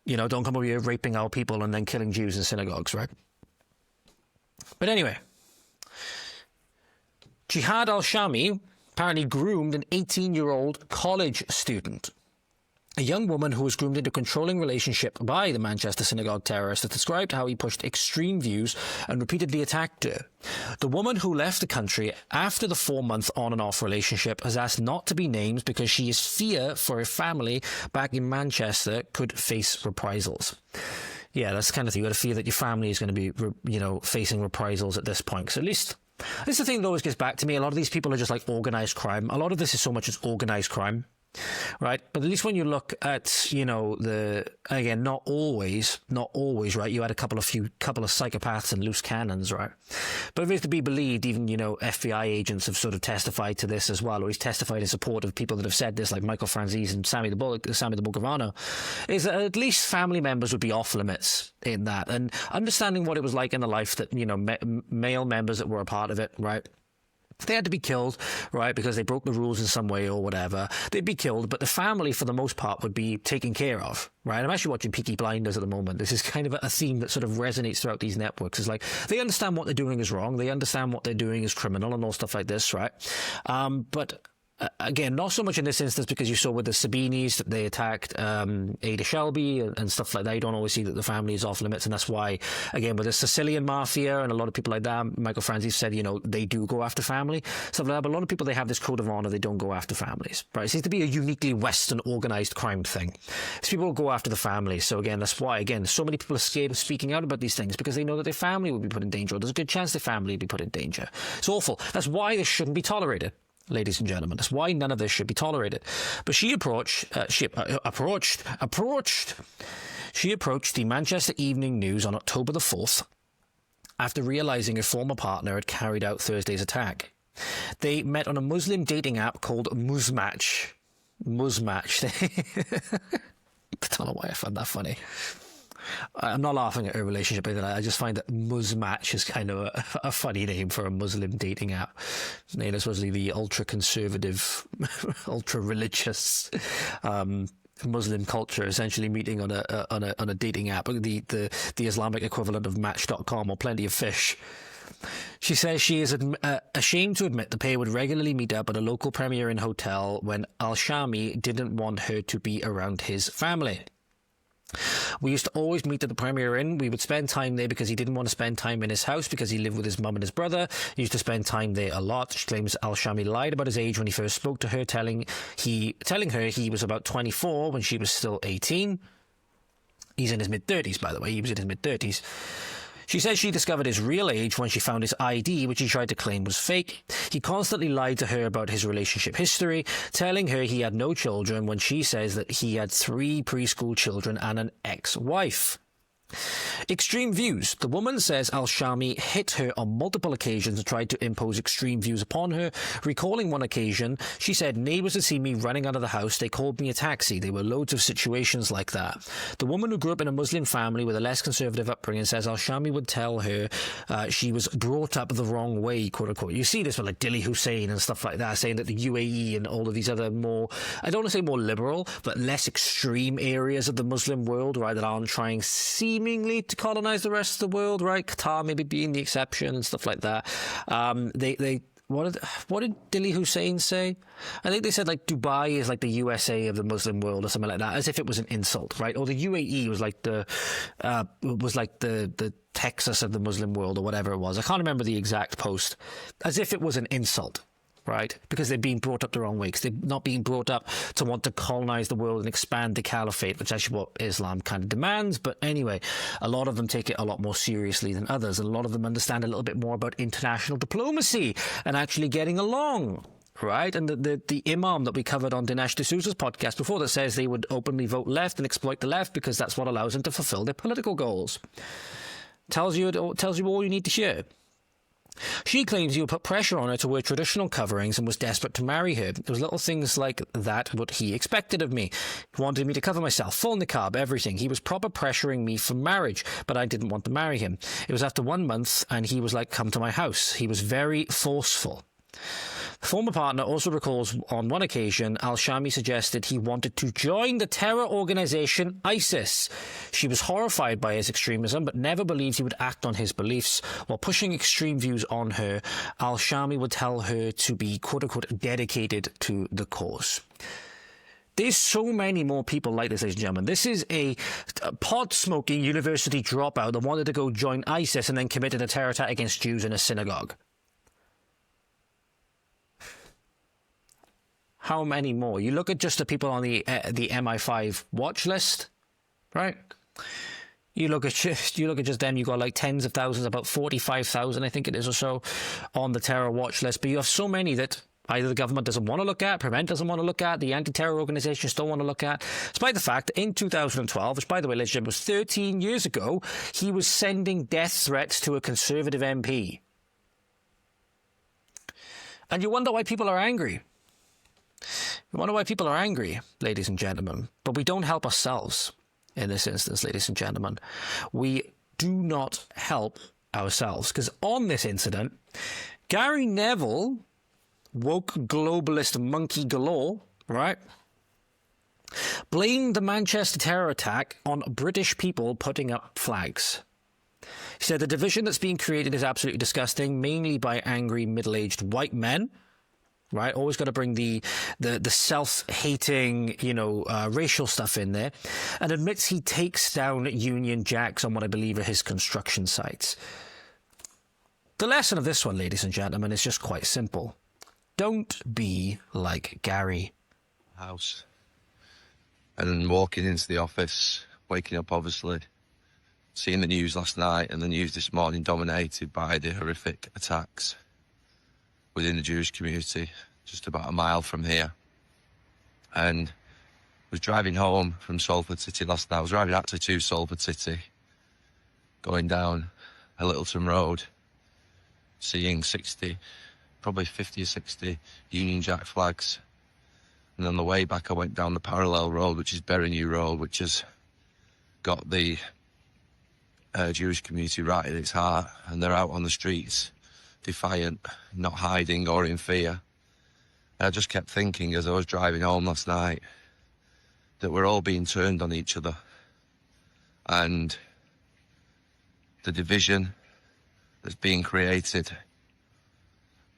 S1: You know, don't come over here raping our people and then killing Jews in synagogues, right? But anyway, Jihad al-Shami apparently groomed an 18-year-old college student. A young woman who was groomed into a controlling relationship by the Manchester synagogue terrorist has described how he pushed extreme views and repeatedly attacked her. The woman, who left the country after the 4-month on and off relationship, has asked not to be named because she is fear for her family back in Manchester could face reprisals. Yeah, that's the kind of thing. You got to fear that your family is going to be, you know, facing reprisals at this point. So at least, this is the thing that always gets back to me. A lot of these people are just like organised crime. A lot of this is so much as organised crime. Right, but at least when you look at, you know, again, not always, right? You had a couple of psychopaths and loose cannons, right? But if it's to be believed, even, you know, FBI agents have sort of testified to this as well, or he's testified in support of people that have said this, like Michael Franzese and Sammy the Bulgarano, is that at least family members would be off limits in that, and understanding what it was like in the life that, you know, male members that were a part of it, right? They had to be killed, right, because they broke the rules in some way or whatever. They'd be killed, but the family, for the most part, would be taken care of, right? I'm actually watching Peaky Blinders at the moment. This is kind of a theme that sort of resonates throughout these networks. It's like, they understand what they're doing is wrong. They understand what they're doing is criminal and all stuff like this, right? But again, not so much in this instance, because you saw with the Sabinis that they attacked Ada Shelby and stuff like that. You don't always see that the family is off limits, and that's why, again, with the Sicilian mafia and a lot of people like that, Michael Franzese said, you know, they do go after family, stuff like that. But a lot of people, they have this code of honor, they don't go after families, right? It seems to be a uniquely Western organised crime thing. These people go after the family. So again, that's why, again, so many people are scared of speaking out about these things, because they know that their family will be put in danger, or there's a good chance their family will be put in danger. It's awful. That's why this shouldn't be tolerated. Ladies and gentlemen, that's why none of this should be tolerated. But she approached the Manchester Evening News on October the 4th after realising her former partner had carried out Thursday's attack. They met on a Muslim dating app called Muzmatch. I don't know why I found that funny. I'm not laughing at her relationship, I just find that Muzmatch is kind of a funny name for a Muslim dating app. It's supposedly the ultra-conservative, ultra-religious Muslim culture essentially meeting on a dating app, the Islamic equivalent of Match.com or Plenty of Fish. She says she is ashamed to admit the pair would regularly meet up at a local Premier Inn hotel when al-Shami didn't want her to be around his family. We used to always meet at the Premier Inn. We would spend time there because he didn't want to spend time in his house because he lived with his mum and his brother. He used to spend time there a lot. She claims al-Shami lied about his age when he first spoke to her, telling her he was about 24 when she was still 18. He's in his mid-30s, by the way. He was in his mid-30s. She says she discovered his real age when she found his ID, which he tried to claim was fake. He constantly lied to her about his relationship history, telling her he had no children when she says that he had 3 preschool children and an ex-wife. Extreme views. The woman says al-Shami hit her on multiple occasions and tried to impose extreme views upon her. Recalling one occasion, she said neighbours had seen me running out of the house. They called me a taxi. There were loads of situations like that. The woman, who grew up in a Muslim family with a less conservative upbringing, says al-Shami would tell her she was brought up the wrong way, quote unquote. You see this with like Dilly Hussein and stuff like that, saying that the UAE and all of these other more, I don't want to say more liberal, but less extreme areas of the Muslim world, right, that aren't trying seemingly to colonize the rest of the world, right? Qatar maybe being the exception and stuff like that. What did Dilly Hussein say? I think they said like Dubai is like the USA of the Muslim world or something like that, as if it was an insult, right? Or the UAE was like the Texas of the Muslim world or whatever it was. I can't remember the exact post. As if it was an insult, right? Because they're being brought up the wrong way. Because they're not being brought up to want to colonize the world and expand the caliphate, which is actually what Islam kind of demands. But anyway, a lot of them take it a lot more seriously than others. And a lot of them understand a little bit more about international diplomacy and actually getting along, right? And the Imam that we covered on Dinesh D'Souza's podcast before, that says they would openly vote left and exploit the left because that's what allows them to fulfill their political goals. Tells you all you need to hear. She claims he would put pressure on her to wear traditional coverings and was desperate to marry her. It was little things like that what he expected of me. He wanted me to cover myself, full niqab, everything. He was proper pressuring me for marriage, but I didn't want to marry him. It was after 1 month and he was like, come to my house. He was very forceful. The former partner also recalls on one occasion, al-Shami suggested he wanted to join the terror organization ISIS. She was horrified by his extremism, but never believed he would act on his beliefs. While pushing extreme views on her, al-Shami would tell her to be, quote-unquote, dedicated to the cause. There's so many more people like this, ladies and gentlemen. This is a pot-smoking university dropout that wanted to go join ISIS and then committed a terror attack against Jews in a synagogue. How many more? You look at just the people on the MI5 watch list, right? You look at just them. You got like tens of thousands, about 45,000, I think it is or so, on the terror watch list. But you have so many that either the government doesn't want to look at, Prevent doesn't want to look at, the anti-terror organizations don't want to look at. Despite the fact that in 2012, which by the way, ladies and gentlemen, was 13 years ago, he was sending death threats to a Conservative MP. And you wonder why people are angry. You wonder why people are angry, ladies and gentlemen. But we don't help ourselves in this instance, ladies and gentlemen. We do not help ourselves. Because on this incident, Gary Neville, woke globalist monkey galore, right, blamed the Manchester terror attack on British people putting up flags. He said the division that's being created is absolutely disgusting, mainly by angry middle-aged white men. Right, always got to bring the self-hating, racial stuff in there, and admits he takes down Union Jacks on what I believe are his construction sites. The lesson of this one, ladies and gentlemen, is just quite simple. Don't be like Gary.
S4: House. And walking into the office, waking up obviously, seeing the news last night and the news this morning dominated by the horrific attacks within the Jewish community, just about a mile from here. And was driving home from Salford City last night. I was driving actually to Salford City, going down a Littleton Road, seeing 60, probably 50 or 60 Union Jack flags. And on the way back, I went down the parallel road, which is Bury New Road, which has got the Jewish community right at its heart. And they're out on the streets, defiant, not hiding or in fear. And I just kept thinking as I was driving home last night that we're all being turned on each other. And the division that's being created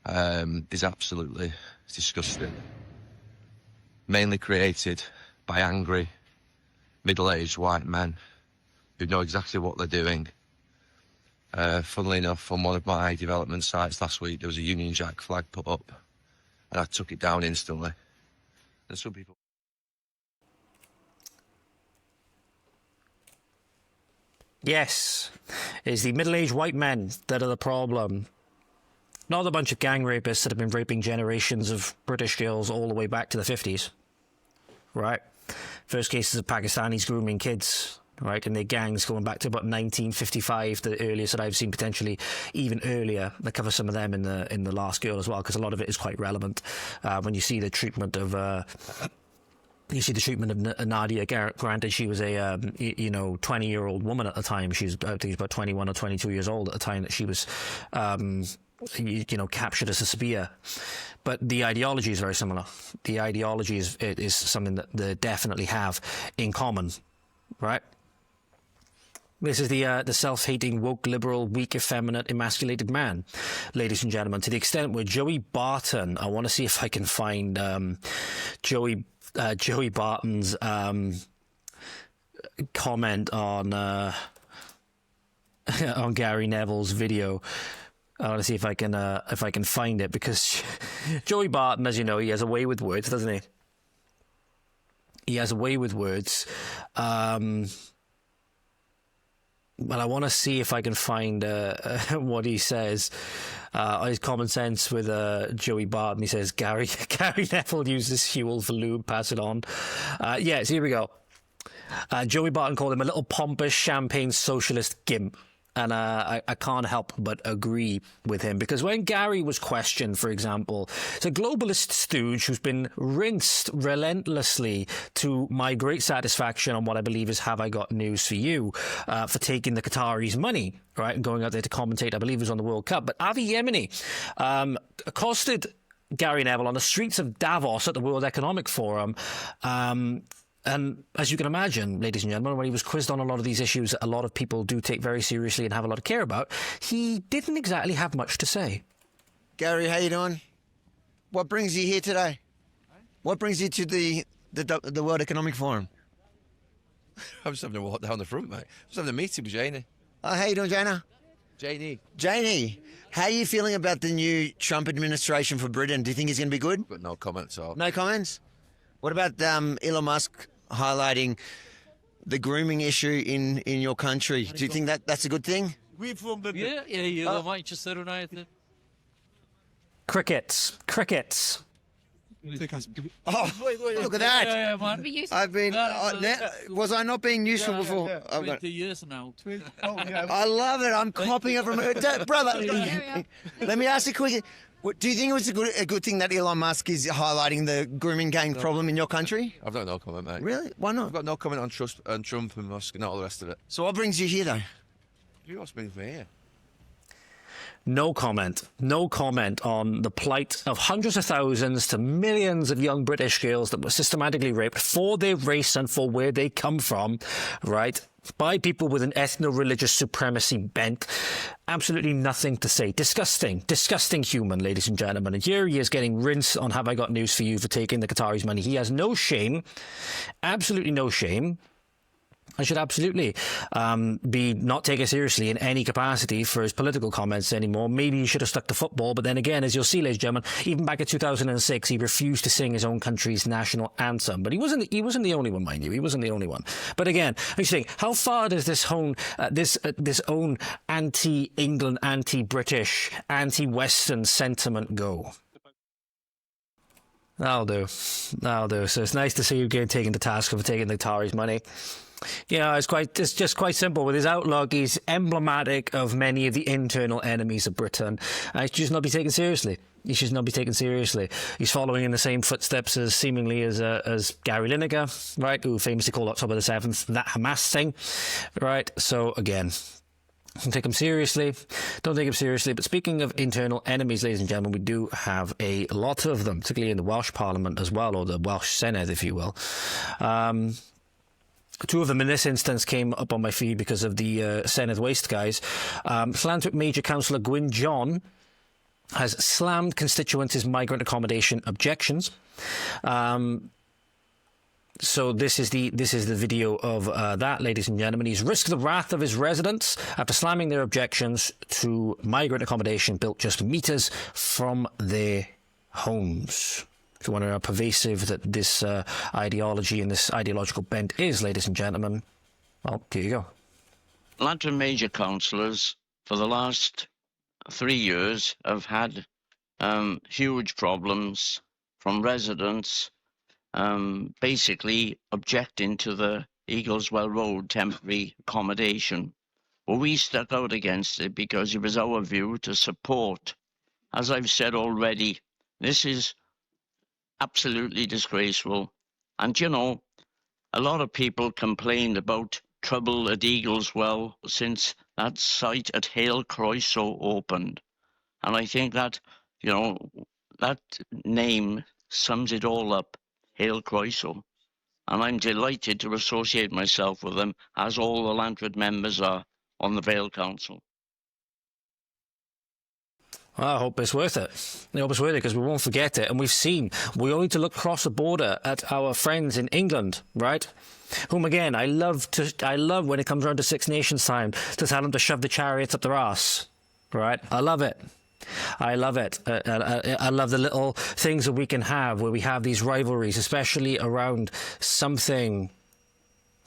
S4: is absolutely disgusting. Mainly created by angry, middle-aged white men who know exactly what they're doing. Funnily enough, on one of my development sites last week, there was a Union Jack flag put up, and I took it down instantly. And some people...
S1: Yes, it's the middle-aged white men that are the problem. Not a bunch of gang rapists that have been raping generations of British girls all the way back to the 50s. Right? First cases of Pakistanis grooming kids, right, and their gangs going back to about 1955, the earliest that I've seen, potentially even earlier. I cover some of them in the Last Girl as well, because a lot of it is quite relevant when you see the treatment of Nadia. Granted, she was a 20-year-old woman at the time. She was, I think, she was about 21 or 22 years old at the time that she was captured as a spear. But the ideology is very similar. The ideology is something that they definitely have in common, right? This is the self-hating, woke, liberal, weak, effeminate, emasculated man, ladies and gentlemen, to the extent where Joey Barton, I want to see if I can find Joey Barton's comment on Gary Neville's video. I want to see if I can find it, because Joey Barton, as you know, he has a way with words, doesn't he? He has a way with words. Well, I want to see if I can find what he says. His common sense with Joey Barton. He says, Gary Neville uses fuel for lube, pass it on. Yes, here we go. Joey Barton called him a little pompous champagne socialist gimp. And I can't help but agree with him, because when Gary was questioned, for example, it's a globalist stooge who's been rinsed relentlessly to my great satisfaction on what I believe is Have I Got News For You, for taking the Qataris' money, right, and going out there to commentate, I believe it was on the World Cup. But Avi Yemeni accosted Gary Neville on the streets of Davos at the World Economic Forum, and as you can imagine, ladies and gentlemen, when he was quizzed on a lot of these issues that a lot of people do take very seriously and have a lot of care about, he didn't exactly have much to say.
S5: Gary, how you doing? What brings you here today? What brings you to the World Economic Forum?
S4: I'm just having a walk down the front, mate. Just having a meeting with Janie.
S5: Oh, how you doing, Jana?
S4: Janie,
S5: how are you feeling about the new Trump administration for Britain? Do you think it's going to be good?
S4: got no comments at all.
S5: No comments? What about Elon Musk highlighting the grooming issue in your country? Do you think that's a good thing?
S6: Yeah, Manchester United.
S1: Crickets.
S5: Oh, look at that!
S6: Yeah, man.
S5: I've been. Was I not being useful before?
S6: Yeah.
S5: I've got-
S6: 20 years now.
S5: I love it. I'm copying it from her. Brother, let me ask you quickly. Do you think it was a good thing that Elon Musk is highlighting the grooming gang problem in your country?
S4: I've got no comment, mate.
S5: Really? Why not?
S4: I've got no comment on Trump and Musk and all the rest of it.
S5: So what brings you here, though?
S4: You what's brings me here?
S1: No comment on the plight of hundreds of thousands to millions of young British girls that were systematically raped for their race and for where they come from, right, by people with an ethno-religious supremacy bent. Absolutely nothing to say. Disgusting human, ladies and gentlemen. And here he is getting rinsed on Have I Got News For You for taking the Qataris' money. He has no shame, absolutely no shame. I should absolutely be not taken seriously in any capacity for his political comments anymore. Maybe he should have stuck to football, but then again, as you'll see, ladies and gentlemen, even back in 2006, he refused to sing his own country's national anthem. But he wasn't the only one, mind you. He wasn't the only one. But again, I'm saying, how far does this own anti-England, anti-British, anti-Western sentiment go? That'll do. So it's nice to see you getting taken to task for taking the Qataris' money. You know, it's just quite simple. With his outlook, he's emblematic of many of the internal enemies of Britain. He should just not be taken seriously. He's following in the same footsteps as seemingly as Gary Lineker, right, who famously called October the 7th that Hamas thing, right? So again, don't take him seriously. But speaking of internal enemies, ladies and gentlemen, we do have a lot of them, particularly in the Welsh Parliament as well, or the Welsh Senedd, if you will. Two of them in this instance came up on my feed because of the Senedd waste guys. Llantwit Major Councillor Gwyn John has slammed constituents' migrant accommodation objections. So this is the video of that, ladies and gentlemen. He's risked the wrath of his residents after slamming their objections to migrant accommodation built just meters from their homes. If you wonder how pervasive that this ideology and this ideological bent is, ladies and gentlemen, well, here you go.
S7: Lantern Major councillors for the last 3 years have had huge problems from residents basically objecting to the Eagleswell Road temporary accommodation. Well, we stuck out against it because it was our view to support. As I've said already, this is absolutely disgraceful. And, you know, a lot of people complained about trouble at Eagleswell since that site at Hale Croeso opened. And I think that, you know, that name sums it all up, Hale Croeso. And I'm delighted to associate myself with them, as all the Llantwit members are on the Vale Council.
S1: I hope it's worth it. I hope it's worth it because we won't forget it. And we only need to look across the border at our friends in England, right? Whom, again, I love when it comes around to Six Nations time to tell them to shove the chariots up their arse, right? I love it. I love it. I love the little things that we can have where we have these rivalries, especially around something.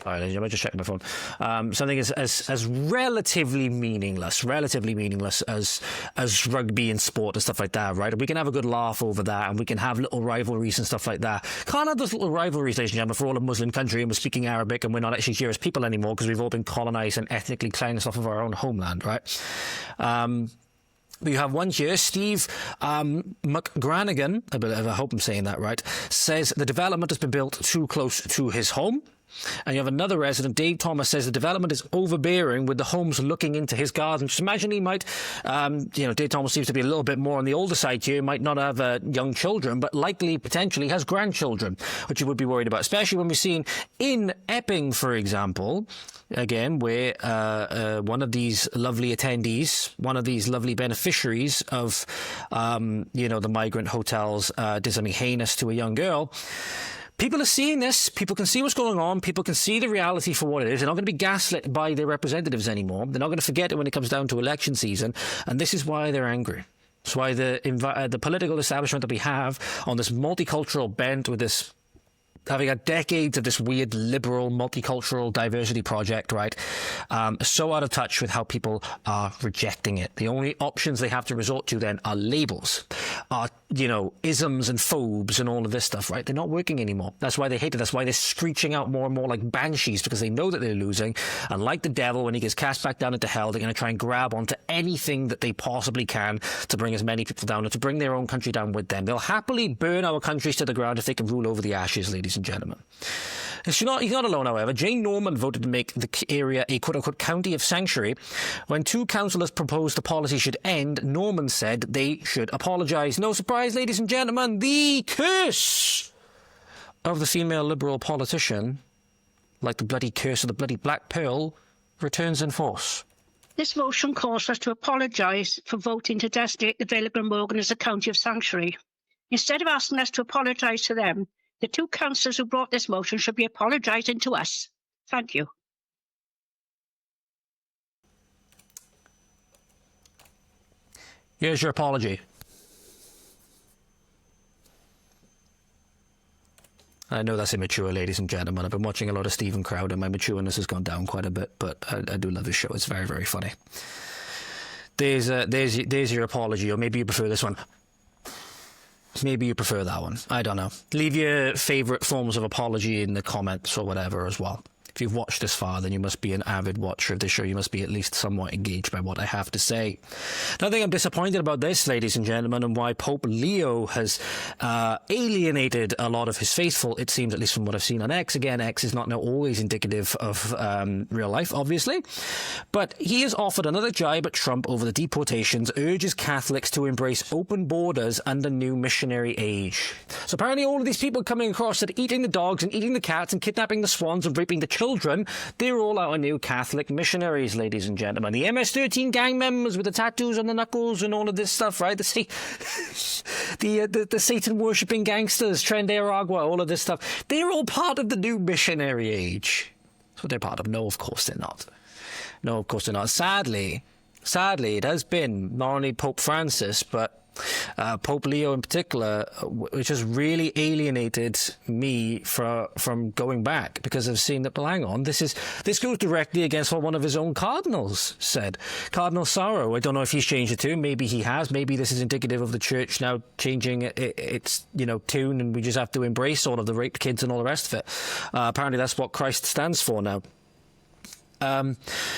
S1: All right, I might just check my phone. Something as relatively meaningless as rugby and sport and stuff like that, right? We can have a good laugh over that, and we can have little rivalries and stuff like that. Can't have those little rivalries, ladies and gentlemen, for all a Muslim country, and we're speaking Arabic, and we're not actually Jewish people anymore because we've all been colonized and ethnically cleansed off of our own homeland, right? We have one here, Steve McGranigan, I hope I'm saying that right, says the development has been built too close to his home. And you have another resident, Dave Thomas, says the development is overbearing with the homes looking into his garden. Just imagine he might, Dave Thomas seems to be a little bit more on the older side here, might not have young children, but likely, potentially has grandchildren, which you would be worried about, especially when we're seeing in Epping, for example, again, where one of these lovely attendees, one of these lovely beneficiaries of, the migrant hotels did something heinous to a young girl. People are seeing this. People can see what's going on. People can see the reality for what it is. They're not going to be gaslit by their representatives anymore. They're not going to forget it when it comes down to election season. And this is why they're angry. It's why the political establishment that we have on this multicultural bent with this having had decades of this weird liberal multicultural diversity project, right, so out of touch with how people are rejecting it. The only options they have to resort to then are labels, are, isms and phobes and all of this stuff, right? They're not working anymore. That's why they hate it. That's why they're screeching out more and more like banshees, because they know that they're losing. And like the devil, when he gets cast back down into hell, they're going to try and grab onto anything that they possibly can to bring as many people down and to bring their own country down with them. They'll happily burn our countries to the ground if they can rule over the ashes, ladies and gentlemen. He's not alone, however. Jane Norman voted to make the area a quote-unquote county of sanctuary. When two councillors proposed the policy should end, Norman said they should apologise. No surprise, ladies and gentlemen, the curse of the female Liberal politician, like the bloody curse of the bloody Black Pearl, returns in force.
S8: This motion calls for us to apologise for voting to designate the Vale of Morgan as a county of sanctuary. Instead of asking us to apologise to them, the two councillors who brought this motion should be apologising to us. Thank you.
S1: Here's your apology. I know that's immature, ladies and gentlemen. I've been watching a lot of Stephen Crowder. My matureness has gone down quite a bit, but I do love his show. It's very, very funny. There's your apology, or maybe you prefer this one. Maybe you prefer that one. I don't know. Leave your favourite forms of apology in the comments or whatever as well. If you've watched this far, then you must be an avid watcher of this show. You must be at least somewhat engaged by what I have to say. Another thing I'm disappointed about this, ladies and gentlemen, and why Pope Leo has alienated a lot of his faithful, it seems, at least from what I've seen on X. Again, X is not now always indicative of real life, obviously. But he has offered another jibe at Trump over the deportations, urges Catholics to embrace open borders under new missionary age. So apparently all of these people coming across that are eating the dogs and eating the cats and kidnapping the swans and raping the children, they're all our new Catholic missionaries, ladies and gentlemen. The MS-13 gang members with the tattoos on the knuckles and all of this stuff, right? The Satan-worshipping gangsters, Tren de Aragua, all of this stuff. They're all part of the new missionary age. That's what they're part of. No, of course they're not. No, of course they're not. Sadly, it has been not only Pope Francis, but Pope Leo in particular, which has really alienated me from going back, because I've seen that, well, hang on, this goes directly against what one of his own cardinals said. Cardinal Sorrow, I don't know if he's changed it too. Maybe he has. Maybe this is indicative of the church now changing its tune, and we just have to embrace all of the raped kids and all the rest of it. Apparently that's what Christ stands for now.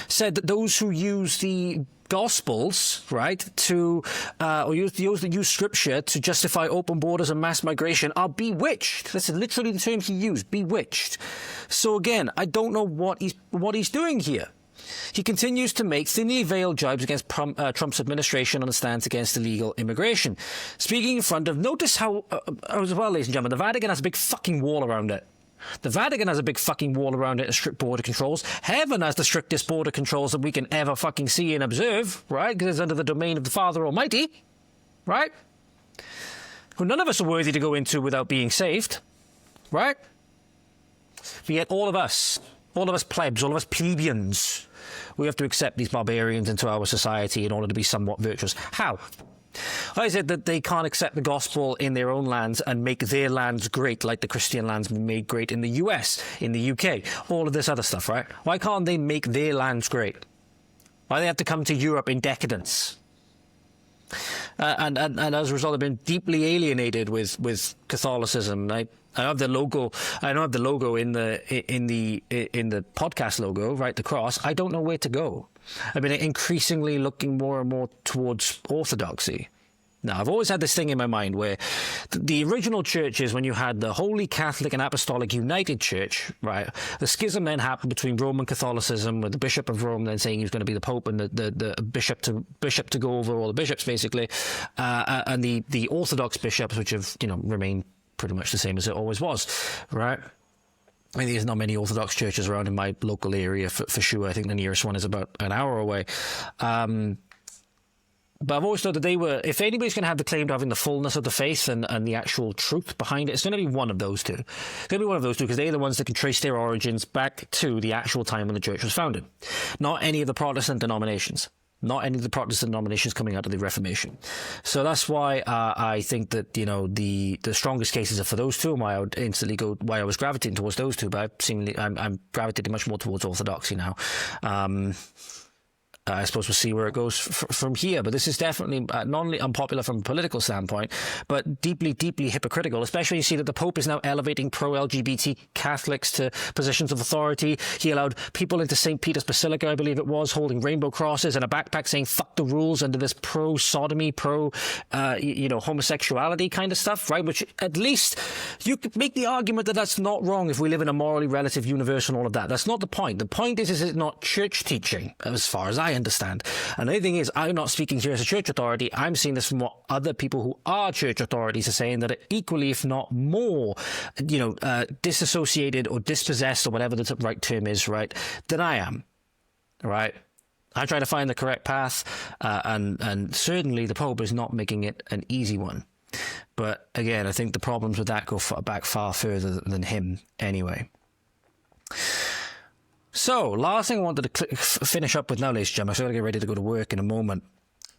S1: Said that those who use the Gospels, right, or use Scripture to justify open borders and mass migration are bewitched. That's literally the term he used, bewitched. So again, I don't know what he's doing here. He continues to make thinly veiled jibes against Trump's administration on the stance against illegal immigration. Speaking in front of, notice how, as well, ladies and gentlemen, the Vatican has a big fucking wall around it. The Vatican has a big fucking wall around it and strict border controls. Heaven has the strictest border controls that we can ever fucking see and observe, right? Because it's under the domain of the Father Almighty, right? Who none of us are worthy to go into without being saved, right? But yet all of us plebs, all of us plebeians, we have to accept these barbarians into our society in order to be somewhat virtuous. How? I said that they can't accept the gospel in their own lands and make their lands great, like the Christian lands been made great in the US, in the UK, all of this other stuff, right? Why can't they make their lands great? Why do they have to come to Europe in decadence? And as a result, I've been deeply alienated with Catholicism. I have the logo. I don't have the logo in the podcast logo, right? The cross. I don't know where to go. I've been increasingly looking more and more towards orthodoxy. Now, I've always had this thing in my mind where the original churches, when you had the Holy Catholic and Apostolic United Church, right, the schism then happened between Roman Catholicism, with the Bishop of Rome then saying he was going to be the Pope, and the bishop to go over all the bishops, basically, and the Orthodox bishops, which have, remained pretty much the same as it always was, right? I mean, there's not many Orthodox churches around in my local area, for sure. I think the nearest one is about an hour away. But I've always thought that they were, if anybody's going to have the claim to having the fullness of the faith and the actual truth behind it, it's going to be one of those two. It's going to be one of those two, because they're the ones that can trace their origins back to the actual time when the church was founded. Not any of the Protestant denominations. Not any of the Protestant denominations coming out of the Reformation. So that's why I think that, the strongest cases are for those two, and why I was gravitating towards those two, but I'm gravitating much more towards orthodoxy now. I suppose we'll see where it goes from here. But this is definitely not only unpopular from a political standpoint, but deeply, deeply hypocritical, especially you see that the Pope is now elevating pro-LGBT Catholics to positions of authority. He allowed people into St. Peter's Basilica, I believe it was, holding rainbow crosses and a backpack saying fuck the rules under this pro-sodomy, homosexuality kind of stuff, right? Which at least you could make the argument that that's not wrong if we live in a morally relative universe and all of that. That's not the point. The point is it not church teaching, as far as I understand. And the other thing is, I'm not speaking here as a church authority. I'm seeing this from what other people who are church authorities are saying, that are equally, if not more, disassociated or dispossessed, or whatever the right term is, right, than I am, right? I try to find the correct path, and certainly the Pope is not making it an easy one. But again, I think the problems with that go back far further than him anyway. So, last thing I wanted to finish up with now, ladies and gentlemen, so I've got to get ready to go to work in a moment.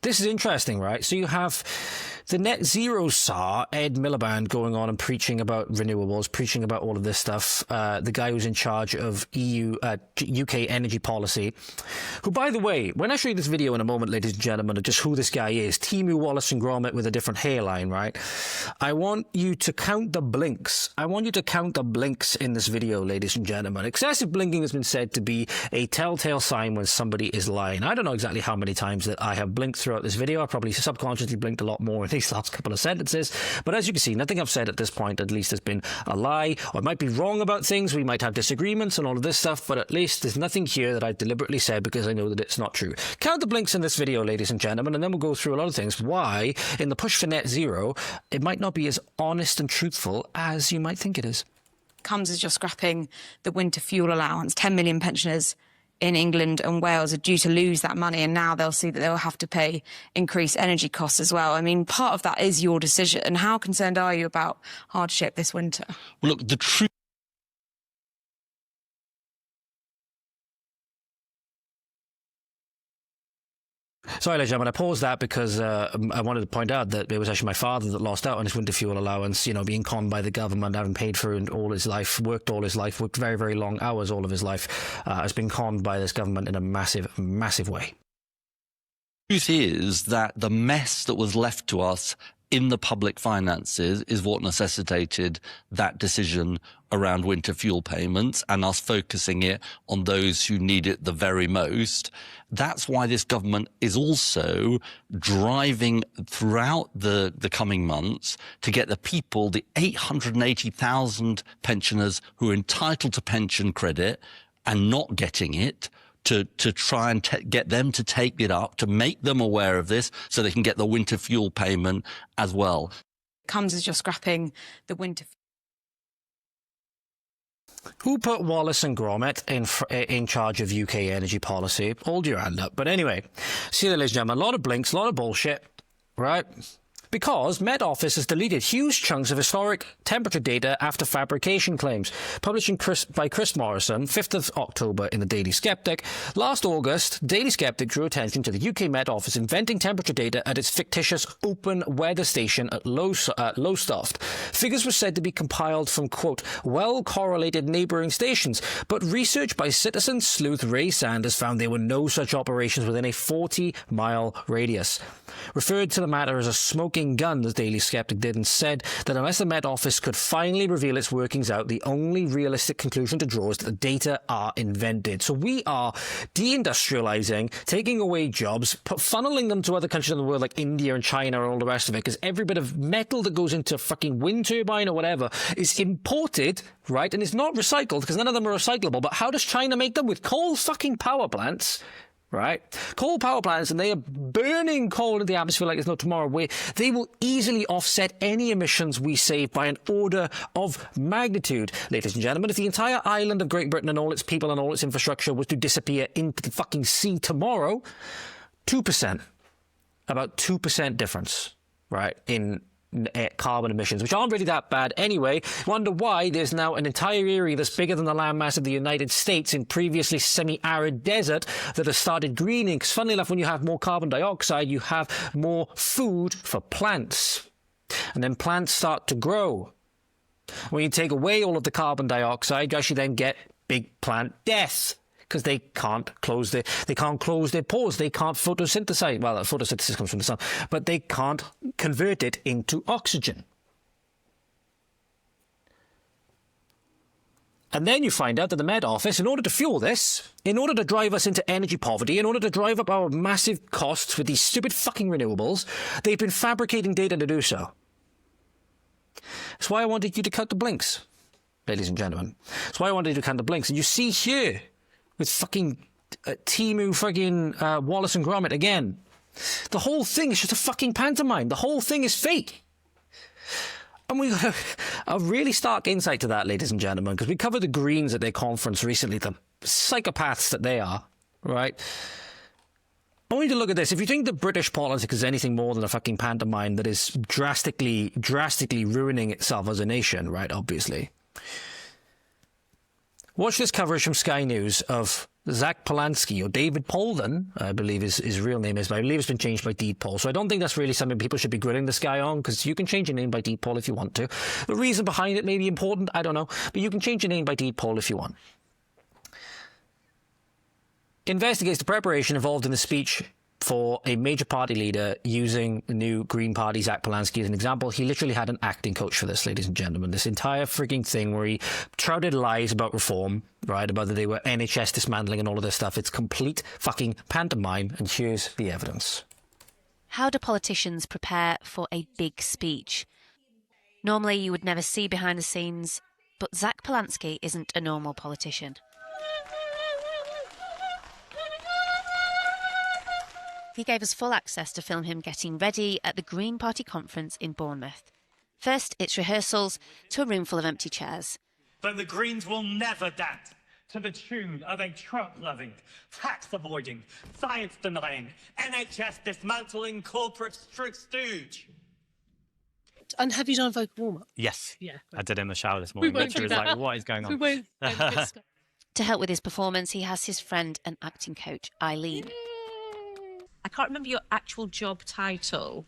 S1: This is interesting, right? So you have the net zero czar, Ed Miliband, going on and preaching about renewables, preaching about all of this stuff. The guy who's in charge of UK energy policy, who, by the way, when I show you this video in a moment, ladies and gentlemen, of just who this guy is, Temu, Wallace and Gromit with a different hairline, right? I want you to count the blinks. I want you to count the blinks in this video, ladies and gentlemen. Excessive blinking has been said to be a telltale sign when somebody is lying. I don't know exactly how many times that I have blinked throughout this video. I probably subconsciously blinked a lot more in these last couple of sentences, but as you can see, nothing I've said at this point at least has been a lie, or I might be wrong about things, we might have disagreements and all of this stuff, but at least there's nothing here that I deliberately said because I know that it's not true. Count the blinks in this video, ladies and gentlemen, and then we'll go through a lot of things why in the push for net zero it might not be as honest and truthful as you might think it is.
S9: Comes as you're scrapping the winter fuel allowance. 10 million pensioners in England and Wales are due to lose that money, and now they'll see that they'll have to pay increased energy costs as well. I mean, part of that is your decision. How concerned are you about hardship this winter?
S6: Well, look, the truth
S1: Sorry, ladies and gentlemen, I paused that because I wanted to point out that it was actually my father that lost out on his winter fuel allowance, you know, being conned by the government, having paid for it all his life, worked very, very long hours all of his life, has been conned by this government in a massive, massive way.
S10: The truth is that the mess that was left to us in the public finances is what necessitated that decision around winter fuel payments and us focusing it on those who need it the very most. That's why this government is also driving throughout the coming months to get the people, the 880,000 pensioners who are entitled to pension credit and not getting it, to try and get them to take it up, to make them aware of this so they can get the winter fuel payment as well.
S9: It comes as you're scrapping the winter.
S1: Who put Wallace and Gromit in charge of UK energy policy? Hold your hand up. But anyway, see you, ladies and gentlemen. A lot of blinks, a lot of bullshit, right? Because Met Office has deleted huge chunks of historic temperature data after fabrication claims. Published by Chris Morrison, 5th of October in the Daily Sceptic. Last August, Daily Sceptic drew attention to the UK Met Office inventing temperature data at its fictitious open weather station at Lowestoft. Figures were said to be compiled from, quote, well-correlated neighbouring stations, but research by citizen sleuth Ray Sanders found there were no such operations within a 40-mile radius. Referred to the matter as a smoking gun, the Daily Sceptic did, and said that unless the Met Office could finally reveal its workings out, the only realistic conclusion to draw is that the data are invented. So we are deindustrializing, taking away jobs, funneling them to other countries in the world like India and China and all the rest of it, because every bit of metal that goes into a fucking wind turbine or whatever is imported, right? And it's not recycled because none of them are recyclable. But how does China make them? With coal fucking power plants. Right? Coal power plants, and they are burning coal into the atmosphere like there's no tomorrow, where they will easily offset any emissions we save by an order of magnitude. Ladies and gentlemen, if the entire island of Great Britain and all its people and all its infrastructure was to disappear into the fucking sea tomorrow, 2%, about 2% difference, right, in carbon emissions, which aren't really that bad anyway. Wonder why there's now an entire area that's bigger than the landmass of the United States in previously semi-arid desert that has started greening. Because funnily enough, when you have more carbon dioxide, you have more food for plants. And then plants start to grow. When you take away all of the carbon dioxide, you actually then get big plant death. Because they can't close their pores. They can't photosynthesize. Well, photosynthesis comes from the sun, but they can't convert it into oxygen. And then you find out that the Met Office, in order to fuel this, in order to drive us into energy poverty, in order to drive up our massive costs with these stupid fucking renewables, they've been fabricating data to do so. That's why I wanted you to cut the blinks, ladies and gentlemen. That's why I wanted you to cut the blinks. And you see here, with fucking Temu, fucking Wallace and Gromit again. The whole thing is just a fucking pantomime. The whole thing is fake. And we got a really stark insight to that, ladies and gentlemen, because we covered the Greens at their conference recently, the psychopaths that they are, right? I want you to look at this. If you think that British politics is anything more than a fucking pantomime that is drastically ruining itself as a nation, right, obviously. Watch this coverage from Sky News of Zach Polanski, or David Polden, I believe his real name is, but I believe it's been changed by Deed Poll. So I don't think that's really something people should be grilling this guy on, because you can change your name by Deed Poll if you want to. The reason behind it may be important, I don't know, but you can change your name by Deed Poll if you want. Investigates the preparation involved in the speech for a major party leader using the new Green Party, Zach Polanski, as an example. He literally had an acting coach for this, ladies and gentlemen. This entire freaking thing where he shrouded lies about reform, right, about that they were NHS dismantling and all of this stuff. It's complete fucking pantomime, and here's the evidence.
S11: How do politicians prepare for a big speech? Normally you would never see behind the scenes, but Zach Polanski isn't a normal politician. He gave us full access to film him getting ready at the Green Party conference in Bournemouth. First, it's rehearsals to a room full of empty chairs.
S12: But the Greens will never dance to the tune of a Trump-loving, tax-avoiding, science-denying, NHS dismantling corporate stooge.
S13: And have you done a vocal warm-up?
S14: Yes.
S13: Yeah.
S14: I did in the shower this morning. She was like, what is going on?
S11: To help with his performance, he has his friend and acting coach, Eileen.
S15: I
S13: can't remember your actual job title.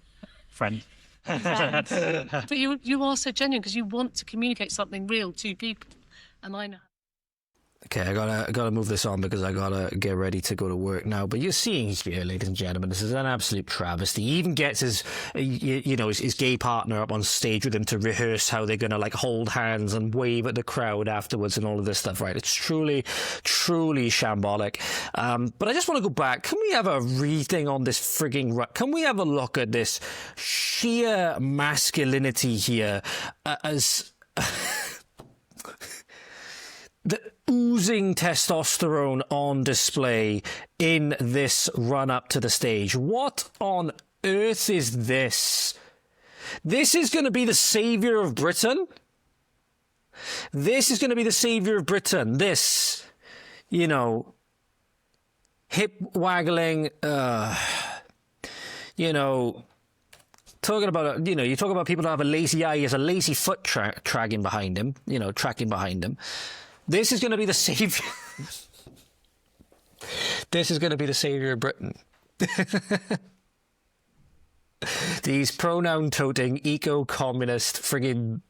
S14: Friend.
S13: But you are so genuine because you want to communicate something real to people, and I know.
S1: Okay, I gotta move this on because I gotta get ready to go to work now. But you're seeing here, ladies and gentlemen, this is an absolute travesty. He even gets his gay partner up on stage with him to rehearse how they're gonna like hold hands and wave at the crowd afterwards and all of this stuff. Right? It's truly, truly shambolic. But I just want to go back. Can we have a rethink on this frigging? Can we have a look at this sheer masculinity here as the oozing testosterone on display in this run-up to the stage? What on earth is this? This is going to be the saviour of Britain? This is going to be the saviour of Britain. This, hip-waggling, talking about, you talk about people that have a lazy eye, he has a lazy foot tracking behind him, tracking behind him. This is going to be the saviour. This is going to be the saviour of Britain. These pronoun-toting, eco-communist, friggin'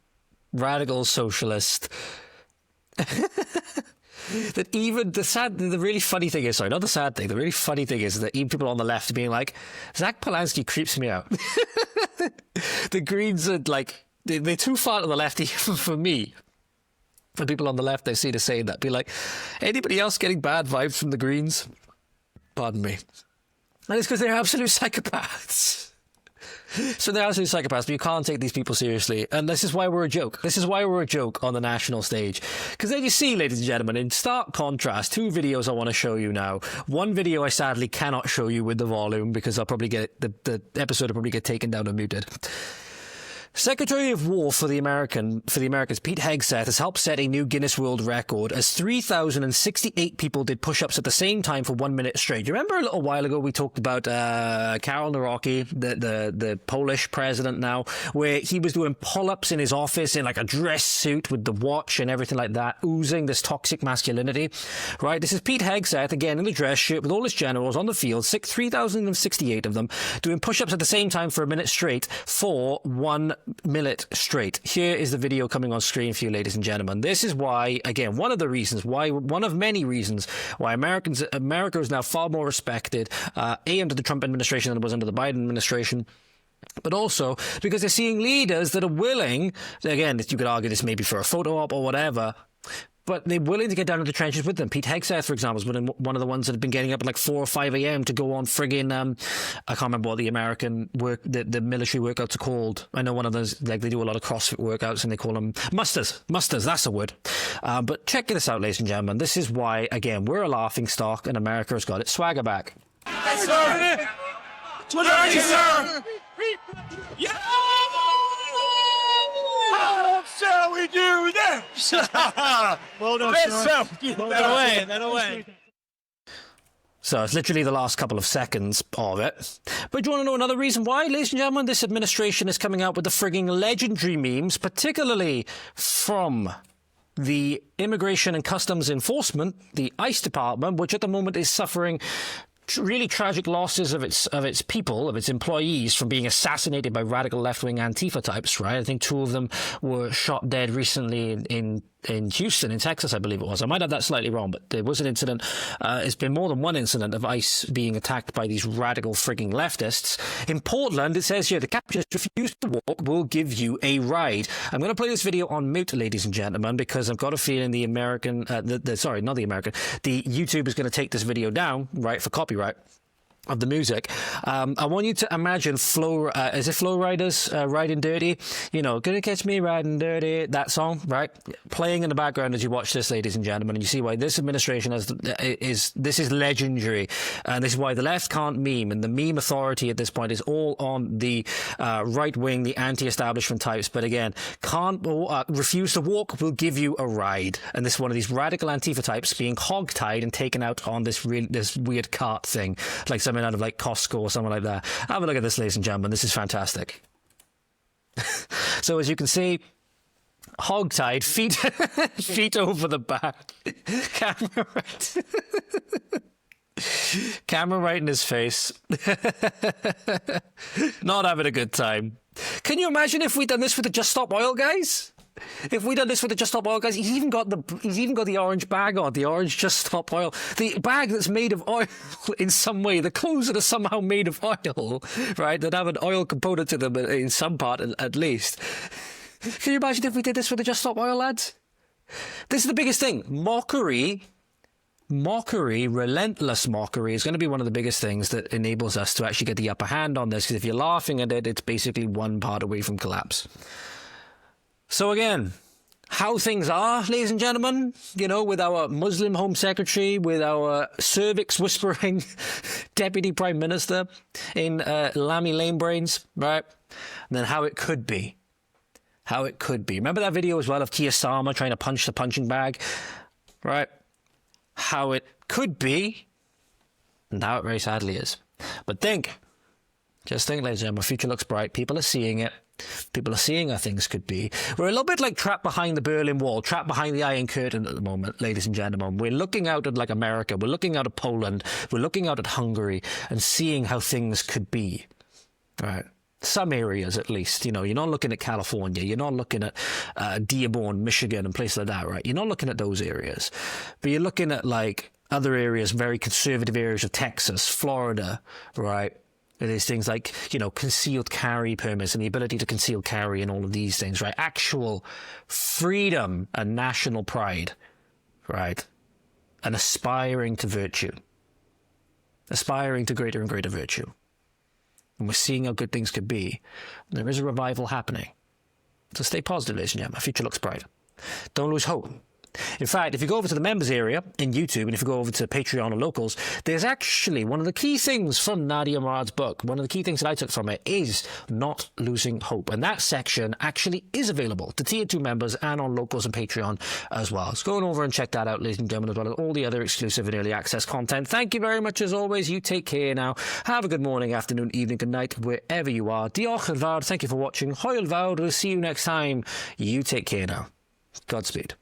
S1: radical socialist. That even the really funny thing is, sorry, not the sad thing, the really funny thing is that even people on the left are being like, Zach Polanski creeps me out. The Greens are like, they're too far to the left even for me. For people on the left, they see the saying that, be like, anybody else getting bad vibes from the Greens? Pardon me. And it's because they're absolute psychopaths. So they're absolute psychopaths, but you can't take these people seriously. And this is why we're a joke. This is why we're a joke on the national stage. Because then you see, ladies and gentlemen, in stark contrast, two videos I want to show you now. One video I sadly cannot show you with the volume because I'll probably get, the episode will probably get taken down and muted. Secretary of War for the Americans, Pete Hegseth, has helped set a new Guinness World Record as 3,068 people did push-ups at the same time for 1 minute straight. You remember a little while ago we talked about Karol Nawrocki, the Polish president now, where he was doing pull-ups in his office in like a dress suit with the watch and everything like that, oozing this toxic masculinity, right? This is Pete Hegseth, again, in the dress shirt with all his generals on the field, 3,068 of them, doing push-ups at the same time for a minute straight for 1 minute straight. Here is the video coming on screen for you, ladies and gentlemen. This is why, again, one of many reasons why America is now far more respected, under the Trump administration than it was under the Biden administration. But also because they're seeing leaders that are willing, again, you could argue this maybe for a photo op or whatever, but they're willing to get down to the trenches with them. Pete Hegseth, for example, is one of the ones that have been getting up at like 4 or 5 a.m. to go on friggin', I can't remember what the American the military workouts are called. I know one of those, like they do a lot of CrossFit workouts and they call them musters. Musters, that's the word. But check this out, ladies and gentlemen. This is why, again, we're a laughing stock and America has got its swagger back.
S15: Hey, sir! 20, sir! Yeah! How shall we do this?
S14: Well done, sir. That away.
S1: So it's literally the last couple of seconds of it. But do you want to know another reason why, ladies and gentlemen, this administration is coming out with the frigging legendary memes, particularly from the Immigration and Customs Enforcement, the ICE department, which at the moment is suffering really tragic losses of its people, of its employees, from being assassinated by radical left-wing Antifa types, right? I think 2 of them were shot dead recently in Houston, in Texas, I believe it was. I might have that slightly wrong, but there was an incident. It's been more than one incident of ICE being attacked by these radical frigging leftists. In Portland, it says here, the captures refuse to walk will give you a ride. I'm going to play this video on mute, ladies and gentlemen, because I've got a feeling the YouTube is going to take this video down, right, for copyright of the music. I want you to imagine is it Flow Riders, Riding Dirty? Gonna catch me riding dirty, that song, right? Playing in the background as you watch this, ladies and gentlemen, and you see why this administration this is legendary, and this is why the left can't meme, and the meme authority at this point is all on the right wing, the anti-establishment types, but again, refuse to walk will give you a ride, and this is one of these radical Antifa types being hogtied and taken out on this weird cart thing, like something out of like Costco or something like that. Have a look at this, ladies and gentlemen. This is fantastic. So as you can see, hogtied, feet over the back, camera right. Camera right in his face. Not having a good time. Can you imagine if we'd done this with the Just Stop Oil guys? If we'd done this with the Just Stop Oil guys, he's even got the orange bag on, the orange Just Stop Oil, the bag that's made of oil in some way, the clothes that are somehow made of oil, right? That have an oil component to them in some part at least. Can you imagine if we did this with the Just Stop Oil lads? This is the biggest thing. Mockery, relentless mockery is going to be one of the biggest things that enables us to actually get the upper hand on this, because if you're laughing at it, it's basically one part away from collapse. So again, how things are, ladies and gentlemen, you know, with our Muslim Home Secretary, with our cervix-whispering Deputy Prime Minister in Lammy Lane Brains, right? And then how it could be. How it could be. Remember that video as well of Keir Starmer trying to punch the punching bag, right? How it could be, and how it very sadly is. But just think, ladies and gentlemen, my future looks bright. People are seeing it. People are seeing how things could be. We're a little bit like trapped behind the Berlin Wall, trapped behind the Iron Curtain at the moment, ladies and gentlemen. We're looking out at like America. We're looking out at Poland. We're looking out at Hungary and seeing how things could be, right? Some areas, at least. You know, you're not looking at California. You're not looking at Dearborn, Michigan, and places like that, right? You're not looking at those areas. But you're looking at, like, other areas, very conservative areas of Texas, Florida, right? There's things like, you know, concealed carry permits and the ability to conceal carry and all of these things, right? Actual freedom and national pride, right? And aspiring to virtue. Aspiring to greater and greater virtue. And we're seeing how good things could be. There is a revival happening. So stay positive, ladies and gentlemen. Our future looks bright. Don't lose hope. In fact, if you go over to the members area in YouTube, and if you go over to Patreon or Locals, there's actually one of the key things from Nadia Murad's book. One of the key things that I took from it is not losing hope. And that section actually is available to Tier 2 members and on Locals and Patreon as well. So go on over and check that out, ladies and gentlemen, as well as all the other exclusive and early access content. Thank you very much as always. You take care now. Have a good morning, afternoon, evening, good night, wherever you are. Diolch yn fawr. Thank you for watching. Hwyl fawr. We'll see you next time. You take care now. Godspeed.